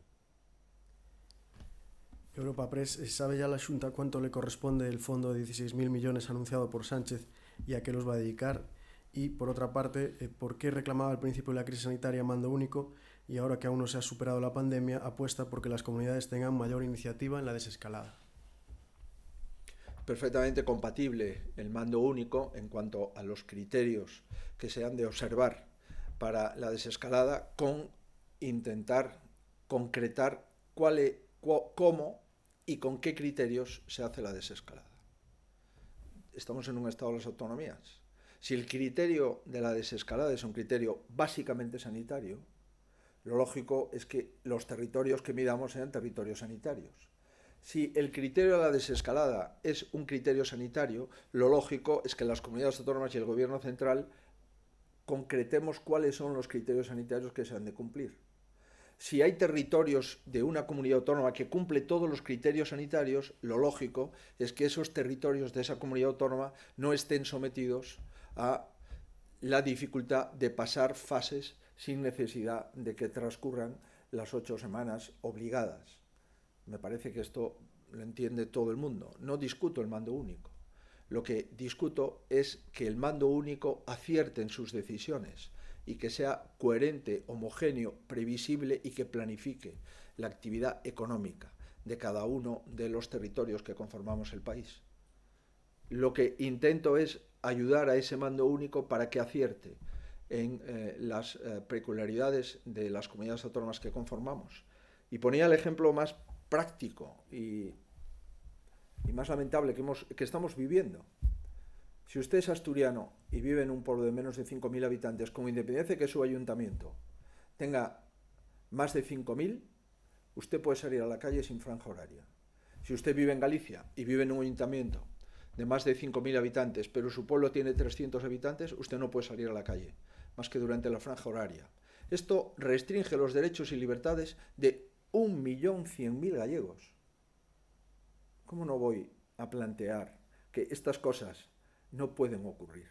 Speaker 2: Europa Press, ¿sabe ya la Xunta cuánto le corresponde el fondo de 16.000 millones anunciado por Sánchez y a qué los va a dedicar? Y, por otra parte, ¿por qué reclamaba al principio de la crisis sanitaria mando único y ahora que aún no se ha superado la pandemia apuesta por que las comunidades tengan mayor iniciativa en la desescalada?
Speaker 1: Perfectamente compatible el mando único en cuanto a los criterios que se han de observar para la desescalada con intentar concretar cómo y con qué criterios se hace la desescalada. Estamos en un estado de las autonomías. Si el criterio de la desescalada es un criterio básicamente sanitario, lo lógico es que los territorios que midamos sean territorios sanitarios. Si el criterio de la desescalada es un criterio sanitario, lo lógico es que las comunidades autónomas y el Gobierno central concretemos cuáles son los criterios sanitarios que se han de cumplir. Si hay territorios de una comunidad autónoma que cumple todos los criterios sanitarios, lo lógico es que esos territorios de esa comunidad autónoma no estén sometidos a la dificultad de pasar fases sin necesidad de que transcurran las 8 semanas obligadas. Me parece que esto lo entiende todo el mundo. No discuto el mando único. Lo que discuto es que el mando único acierte en sus decisiones y que sea coherente, homogéneo, previsible y que planifique la actividad económica de cada uno de los territorios que conformamos el país. Lo que intento es ayudar a ese mando único para que acierte en las peculiaridades de las comunidades autónomas que conformamos. Y ponía el ejemplo más práctico y más lamentable que estamos viviendo. Si usted es asturiano y vive en un pueblo de menos de 5.000 habitantes, con independencia de que su ayuntamiento tenga más de 5.000, usted puede salir a la calle sin franja horaria. Si usted vive en Galicia y vive en un ayuntamiento de más de 5.000 habitantes, pero su pueblo tiene 300 habitantes, usted no puede salir a la calle, más que durante la franja horaria. Esto restringe los derechos y libertades de 1.100.000 gallegos. ¿Cómo no voy a plantear que estas cosas no pueden ocurrir.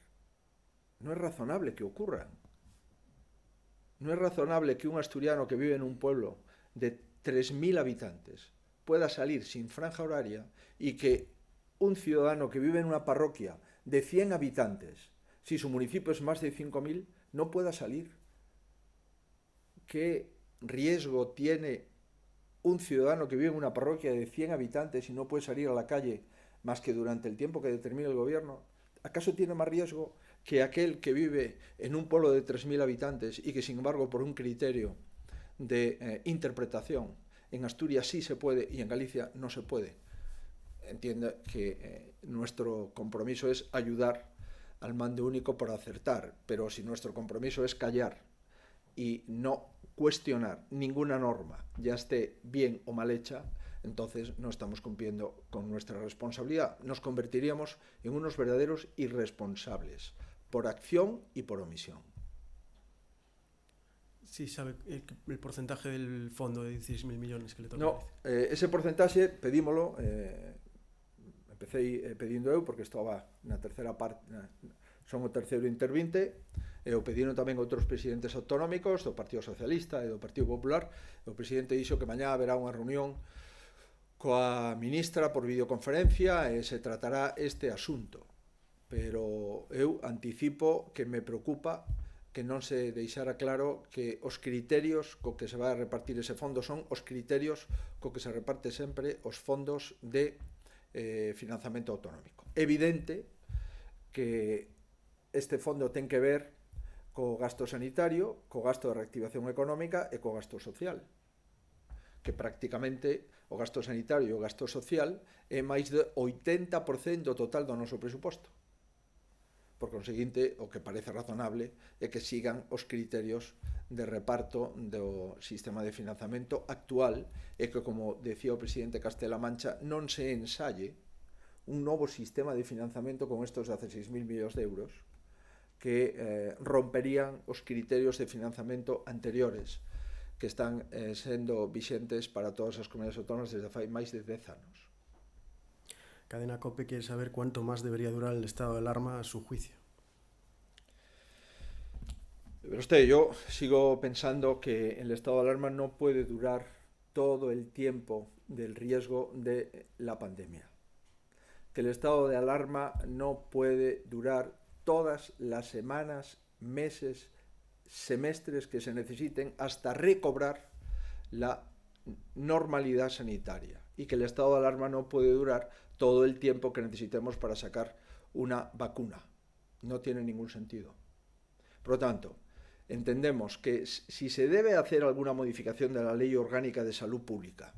Speaker 1: No es razonable que ocurran. No es razonable que un asturiano que vive en un pueblo de 3.000 habitantes pueda salir sin franja horaria y que un ciudadano que vive en una parroquia de 100 habitantes, si su municipio es más de 5.000, no pueda salir. ¿Qué riesgo tiene un ciudadano que vive en una parroquia de 100 habitantes y no puede salir a la calle más que durante el tiempo que determine el gobierno? ¿Acaso tiene más riesgo que aquel que vive en un pueblo de 3.000 habitantes y que, sin embargo, por un criterio de interpretación, en Asturias sí se puede y en Galicia no se puede? Entienda que nuestro compromiso es ayudar al mando único por acertar, pero si nuestro compromiso es callar y no cuestionar ninguna norma, ya esté bien o mal hecha, entonces no estamos cumpliendo con nuestra responsabilidad. Nos convertiríamos en unos verdaderos irresponsables, por acción y por omisión.
Speaker 2: Sí, sabe el porcentaje del fondo de 16.000 millones que le toca.
Speaker 1: No, ese porcentaje pedímolo, empecé pedindo eu porque estaba na terceira parte, son o terceiro intervinte, e o pediron tamén outros presidentes autonómicos do Partido Socialista e do Partido Popular. O presidente dixo que mañá haberá unha reunión coa ministra por videoconferencia e se tratará este asunto, pero eu anticipo que me preocupa que non se deixara claro que os criterios co que se vai a repartir ese fondo son os criterios co que se reparte sempre os fondos de financiamento autonómico. Evidente que este fondo ten que ver co gasto sanitario, co gasto de reactivación económica e co gasto social, que prácticamente o gasto sanitario e o gasto social é máis de 80% total do noso presuposto. Por conseguinte, o que parece razonable é que sigan os criterios de reparto do sistema de financiamento actual e que, como decía o presidente Castela Mancha, non se ensalle un novo sistema de financiamento con estos 16.000 millóns de euros que romperían os criterios de financiamento anteriores que están sendo vixentes para todas as comunidades autónomas desde fai máis de 10 anos.
Speaker 2: Cadena COPE quiere saber cuánto más debería durar el estado de alarma a su juicio.
Speaker 1: Pero yo sigo pensando que el estado de alarma no puede durar todo el tiempo del riesgo de la pandemia. Que el estado de alarma no puede durar todas las semanas, meses, semestres que se necesiten hasta recobrar la normalidad sanitaria, y que el estado de alarma no puede durar todo el tiempo que necesitemos para sacar una vacuna. No tiene ningún sentido. Por lo tanto, entendemos que si se debe hacer alguna modificación de la Ley Orgánica de Salud Pública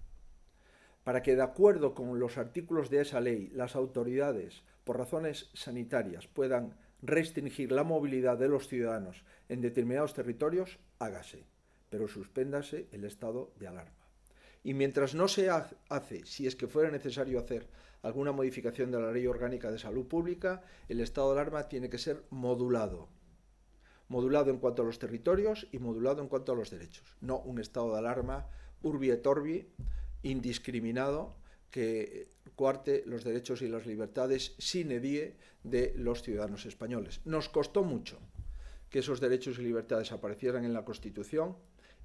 Speaker 1: para que, de acuerdo con los artículos de esa ley, las autoridades, por razones sanitarias, puedan restringir la movilidad de los ciudadanos en determinados territorios, hágase, pero suspéndase el estado de alarma. Y mientras no se hace, si es que fuera necesario hacer alguna modificación de la Ley Orgánica de Salud Pública, el estado de alarma tiene que ser modulado. Modulado en cuanto a los territorios y modulado en cuanto a los derechos. No un estado de alarma urbi et orbi, indiscriminado, que coarte los derechos y las libertades sine die de los ciudadanos españoles. Nos costó mucho que esos derechos y libertades aparecieran en la Constitución,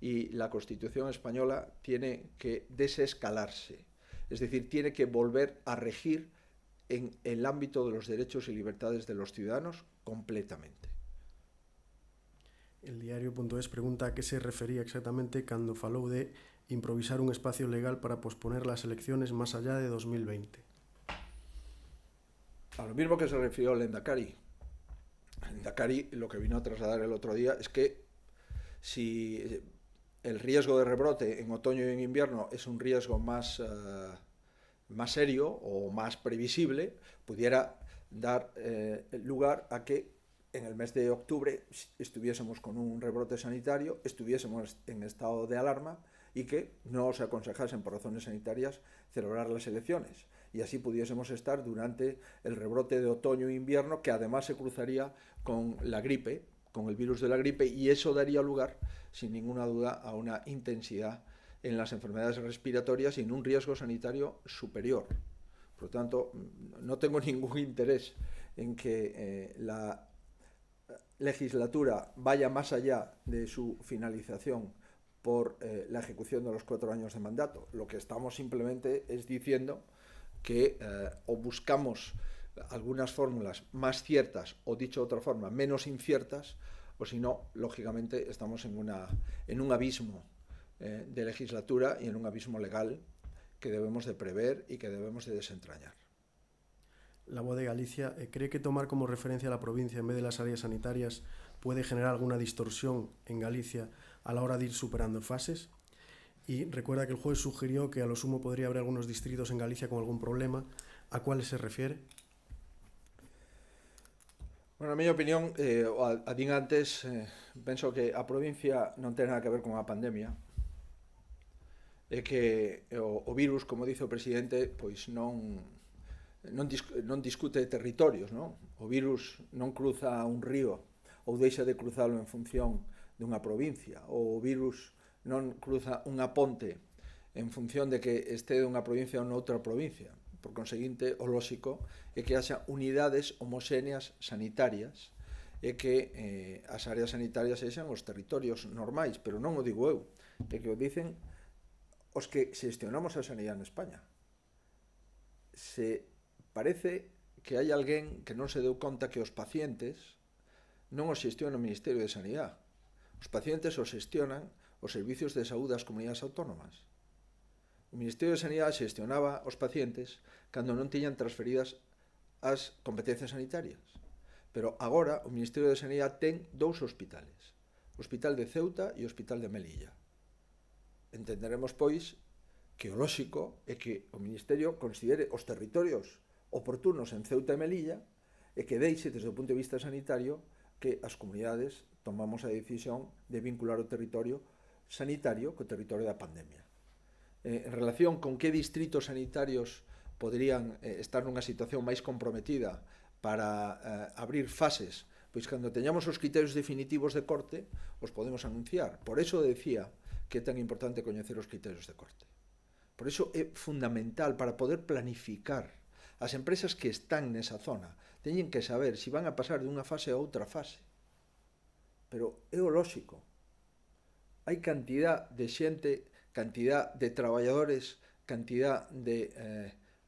Speaker 1: y la Constitución española tiene que desescalarse, es decir, tiene que volver a regir en el ámbito de los derechos y libertades de los ciudadanos completamente.
Speaker 2: El diario.es pregunta a qué se refería exactamente cando falou de improvisar un espacio legal para posponer las elecciones más allá de 2020.
Speaker 1: A lo mismo que se refirió el Endacari. El Endacari lo que vino a trasladar el otro día es que si el riesgo de rebrote en otoño y en invierno es un riesgo más serio o más previsible, pudiera dar lugar a que en el mes de octubre estuviésemos con un rebrote sanitario, estuviésemos en estado de alarma y que no se aconsejasen por razones sanitarias celebrar las elecciones. Y así pudiésemos estar durante el rebrote de otoño e invierno, que además se cruzaría con la gripe, con el virus de la gripe, y eso daría lugar, sin ninguna duda, a una intensidad en las enfermedades respiratorias y en un riesgo sanitario superior. Por Por lo tanto, no tengo ningún interés en que la legislatura vaya más allá de su finalización por la ejecución de los 4 años de mandato. Lo que estamos simplemente es diciendo que o buscamos algunas fórmulas más ciertas o, dicho de otra forma, menos inciertas, o si no, lógicamente estamos en un abismo de legislatura y en un abismo legal que debemos de prever y que debemos de desentrañar.
Speaker 2: La voz de Galicia cree que tomar como referencia a la provincia en vez de las áreas sanitarias puede generar alguna distorsión en Galicia a la hora de ir superando fases. Y recuerda que el juez sugirió que a lo sumo podría haber algunos distritos en Galicia con algún problema. ¿A cuáles se refiere?
Speaker 1: Bueno, a miña opinión, a din antes, penso que a provincia non ten nada que ver con a pandemia, e que o virus, como dice o presidente, pois non discute territorios, non? O virus non cruza un río ou deixa de cruzalo en función dunha provincia, ou o virus non cruza unha ponte en función de que este dunha provincia ou noutra provincia. Por conseguinte, o lóxico é que haxa unidades homoxéneas sanitarias e que as áreas sanitarias sexan os territorios normais, pero non o digo eu, é que o dicen os que xestionamos a sanidade en España. Se parece que hai alguén que non se deu conta que os pacientes non os xestiona o Ministerio de Sanidade. Os pacientes os xestionan os servicios de saúde das comunidades autónomas. O Ministerio de Sanidade xestionaba os pacientes cando non tiñan transferidas as competencias sanitarias. Pero agora o Ministerio de Sanidade ten 2 hospitales, o Hospital de Ceuta e o Hospital de Melilla. Entenderemos, pois, que o lóxico é que o Ministerio considere os territorios oportunos en Ceuta e Melilla e que deixe, desde o punto de vista sanitario, que as comunidades tomamos a decisión de vincular o territorio sanitario co territorio da pandemia. En relación con que distritos sanitarios poderían estar nunha situación máis comprometida para abrir fases, pois cando teñamos os criterios definitivos de corte, os podemos anunciar. Por eso decía que é tan importante coñecer os criterios de corte. Por iso é fundamental para poder planificar. As empresas que están nesa zona teñen que saber se van a pasar de unha fase a outra fase. Pero é o lóxico. Hai cantidad de xente, cantidad de traballadores, cantidad de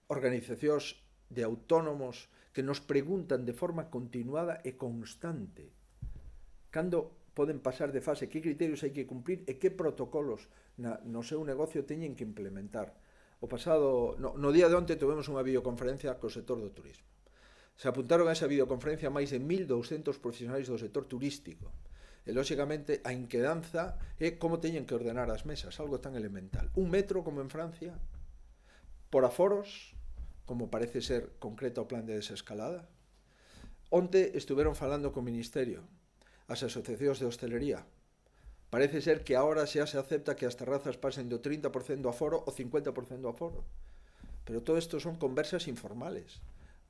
Speaker 1: organizacións, de autónomos que nos preguntan de forma continuada e constante cando poden pasar de fase, que criterios hai que cumprir e que protocolos no seu negocio teñen que implementar. No día de onte tivemos unha videoconferencia co sector do turismo. Se apuntaron a esa videoconferencia máis de 1.200 profesionais do sector turístico. E, lóxicamente, a inquedanza é como teñen que ordenar as mesas, algo tan elemental. 1 metro, como en Francia, por aforos, como parece ser concreto o plan de desescalada. Onte estuveron falando co Ministerio, as asociacións de hostelería. Parece ser que agora xa se acepta que as terrazas pasen do 30% do aforo ao 50% do aforo. Pero todo isto son conversas informales.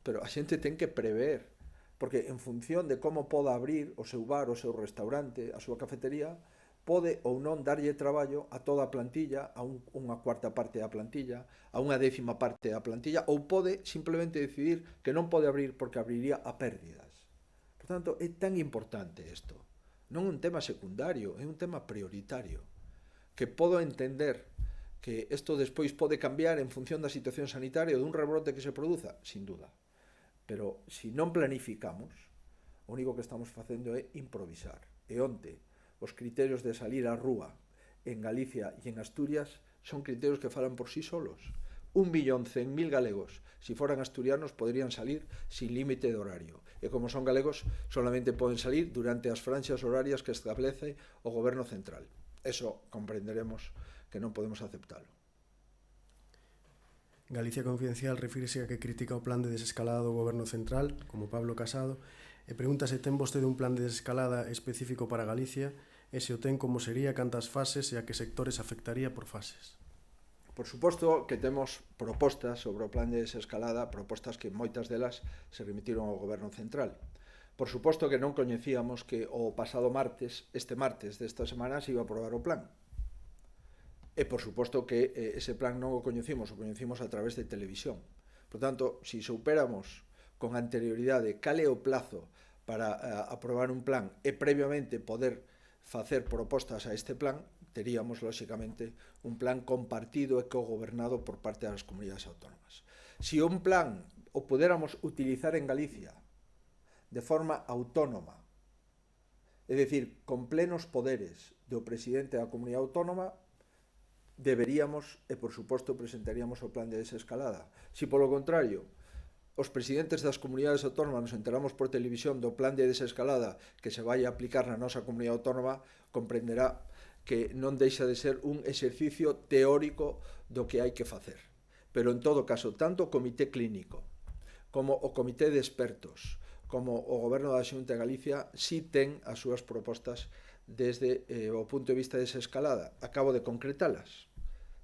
Speaker 1: Pero a xente ten que prever, porque en función de como poda abrir o seu bar, o seu restaurante, a súa cafetería, pode ou non darlle traballo a toda a plantilla, a unha cuarta parte da plantilla, a unha 10ª parte da plantilla, ou pode simplemente decidir que non pode abrir porque abriría a pérdidas. Por tanto, é tan importante isto. Non un tema secundario, é un tema prioritario. Que podo entender que isto despois pode cambiar en función da situación sanitaria ou dun rebrote que se produza, sin duda. Pero se non planificamos, o único que estamos facendo é improvisar. E onte, os criterios de salir á rúa en Galicia e en Asturias son criterios que falan por sí solos. 1.100.000 galegos, si foran asturianos, poderían salir sin límite de horario. E como son galegos, solamente poden salir durante as franxas horarias que establece o Goberno Central. Eso comprenderemos que non podemos aceptalo.
Speaker 2: Galicia Confidencial refírese a que critica o plan de desescalada do Goberno Central, como Pablo Casado, e pregunta se ten vostede un plan de desescalada específico para Galicia e se o ten, como sería, cantas fases e a que sectores afectaría por fases.
Speaker 1: Por suposto que temos propostas sobre o plan de desescalada, propostas que moitas delas se remitiron ao Goberno Central. Por suposto que non coñecíamos que o pasado martes, este martes desta semana, se iba a aprobar o plan. E por suposto que ese plan non o coñecimos a través de televisión. Por Por tanto, si superamos con anterioridade cal é o plazo para aprobar un plan e previamente poder facer propostas a este plan, teríamos, lóxicamente, un plan compartido e cogobernado por parte das comunidades autónomas. Si un plan o puderamos utilizar en Galicia de forma autónoma, é dicir, con plenos poderes do presidente da comunidade autónoma, deberíamos, e por suposto, presentaríamos o plan de desescalada. Si, polo contrario, os presidentes das comunidades autónomas nos enteramos por televisión do plan de desescalada que se vai a aplicar na nosa comunidade autónoma, comprenderá que non deixa de ser un exercicio teórico do que hai que facer. Pero, en todo caso, tanto o Comité Clínico como o Comité de Expertos como o Goberno da Xunta de Galicia sí ten as súas propostas desde o punto de vista de desescalada. Acabo de concretalas.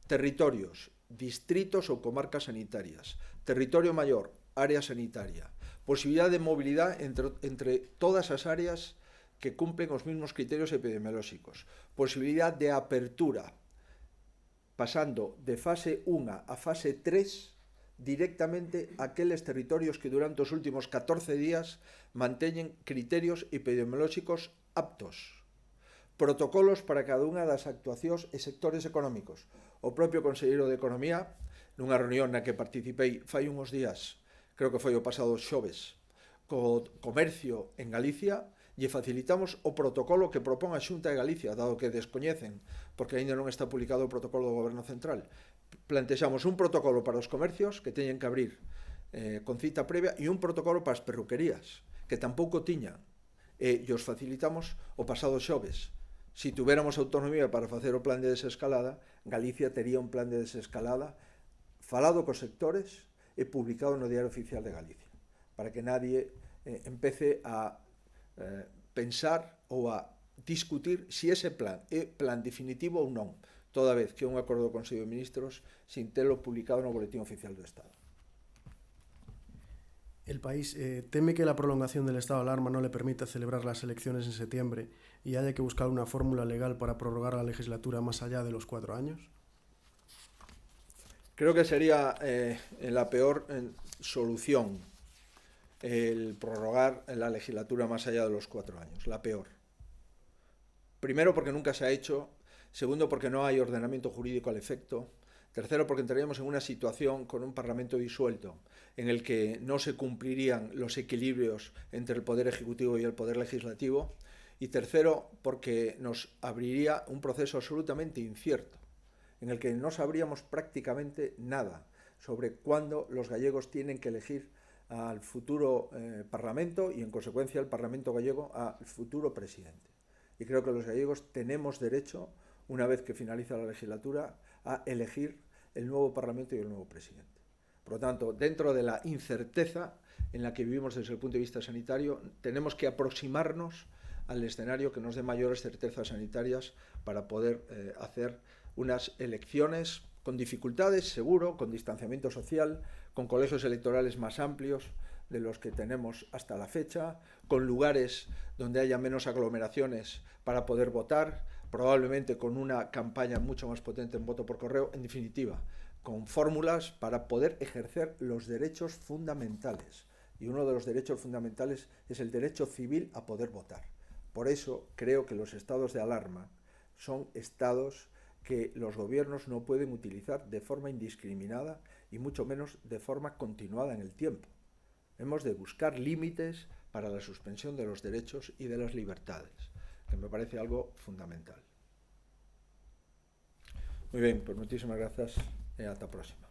Speaker 1: Territorios, distritos ou comarcas sanitarias. Territorio maior, área sanitaria, posibilidade de mobilidade entre todas as áreas que cumplen os mismos criterios epidemiolóxicos, posibilidade de apertura, pasando de fase 1 a fase 3 directamente aqueles territorios que durante os últimos 14 días manteñen criterios epidemiolóxicos aptos, protocolos para cada unha das actuacións e sectores económicos. O propio Conselleiro de Economía, nunha reunión na que participei fai uns días, creo que foi o pasado xoves, co comercio en Galicia, lle facilitamos o protocolo que propón a Xunta de Galicia, dado que descoñecen, porque aínda non está publicado o protocolo do Goberno Central. Plantexamos un protocolo para os comercios, que teñen que abrir con cita previa, e un protocolo para as perruquerías, que tampouco tiñan, e os facilitamos o pasado xoves. Si tuviéramos autonomía para facer o plan de desescalada, Galicia tería un plan de desescalada falado cos sectores e publicado no Diario Oficial de Galicia, para que nadie empece a pensar ou a discutir si ese plan é plan definitivo ou non, toda vez que un acordo do Consello de Ministros sin telo publicado no Boletín Oficial do Estado.
Speaker 2: El país teme que la prolongación del estado de alarma no le permita celebrar las elecciones en septiembre y haya que buscar una fórmula legal para prorrogar la legislatura más allá de los 4 años.
Speaker 1: Creo que sería la peor solución el prorrogar la legislatura más allá de los 4 años, la peor. Primero, porque nunca se ha hecho. Segundo, porque no hay ordenamiento jurídico al efecto. Tercero, porque entraríamos en una situación con un Parlamento disuelto, en el que no se cumplirían los equilibrios entre el Poder Ejecutivo y el Poder Legislativo. Y tercero, porque nos abriría un proceso absolutamente incierto, en el que no sabríamos prácticamente nada sobre cuándo los gallegos tienen que elegir al futuro Parlamento y, en consecuencia, el Parlamento gallego al futuro presidente. Y creo que los gallegos tenemos derecho, una vez que finaliza la legislatura, a elegir el nuevo Parlamento y el nuevo presidente. Por lo tanto, dentro de la incerteza en la que vivimos desde el punto de vista sanitario, tenemos que aproximarnos al escenario que nos dé mayores certezas sanitarias para poder hacer unas elecciones con dificultades, seguro, con distanciamiento social, con colegios electorales más amplios de los que tenemos hasta la fecha, con lugares donde haya menos aglomeraciones para poder votar, probablemente con una campaña mucho más potente en voto por correo, en definitiva, con fórmulas para poder ejercer los derechos fundamentales. Y uno de los derechos fundamentales es el derecho civil a poder votar. Por eso creo que los estados de alarma son estados que los gobiernos no pueden utilizar de forma indiscriminada y mucho menos de forma continuada en el tiempo. Hemos de buscar límites para la suspensión de los derechos y de las libertades, que me parece algo fundamental. Muy bien, pues muchísimas gracias y hasta la próxima.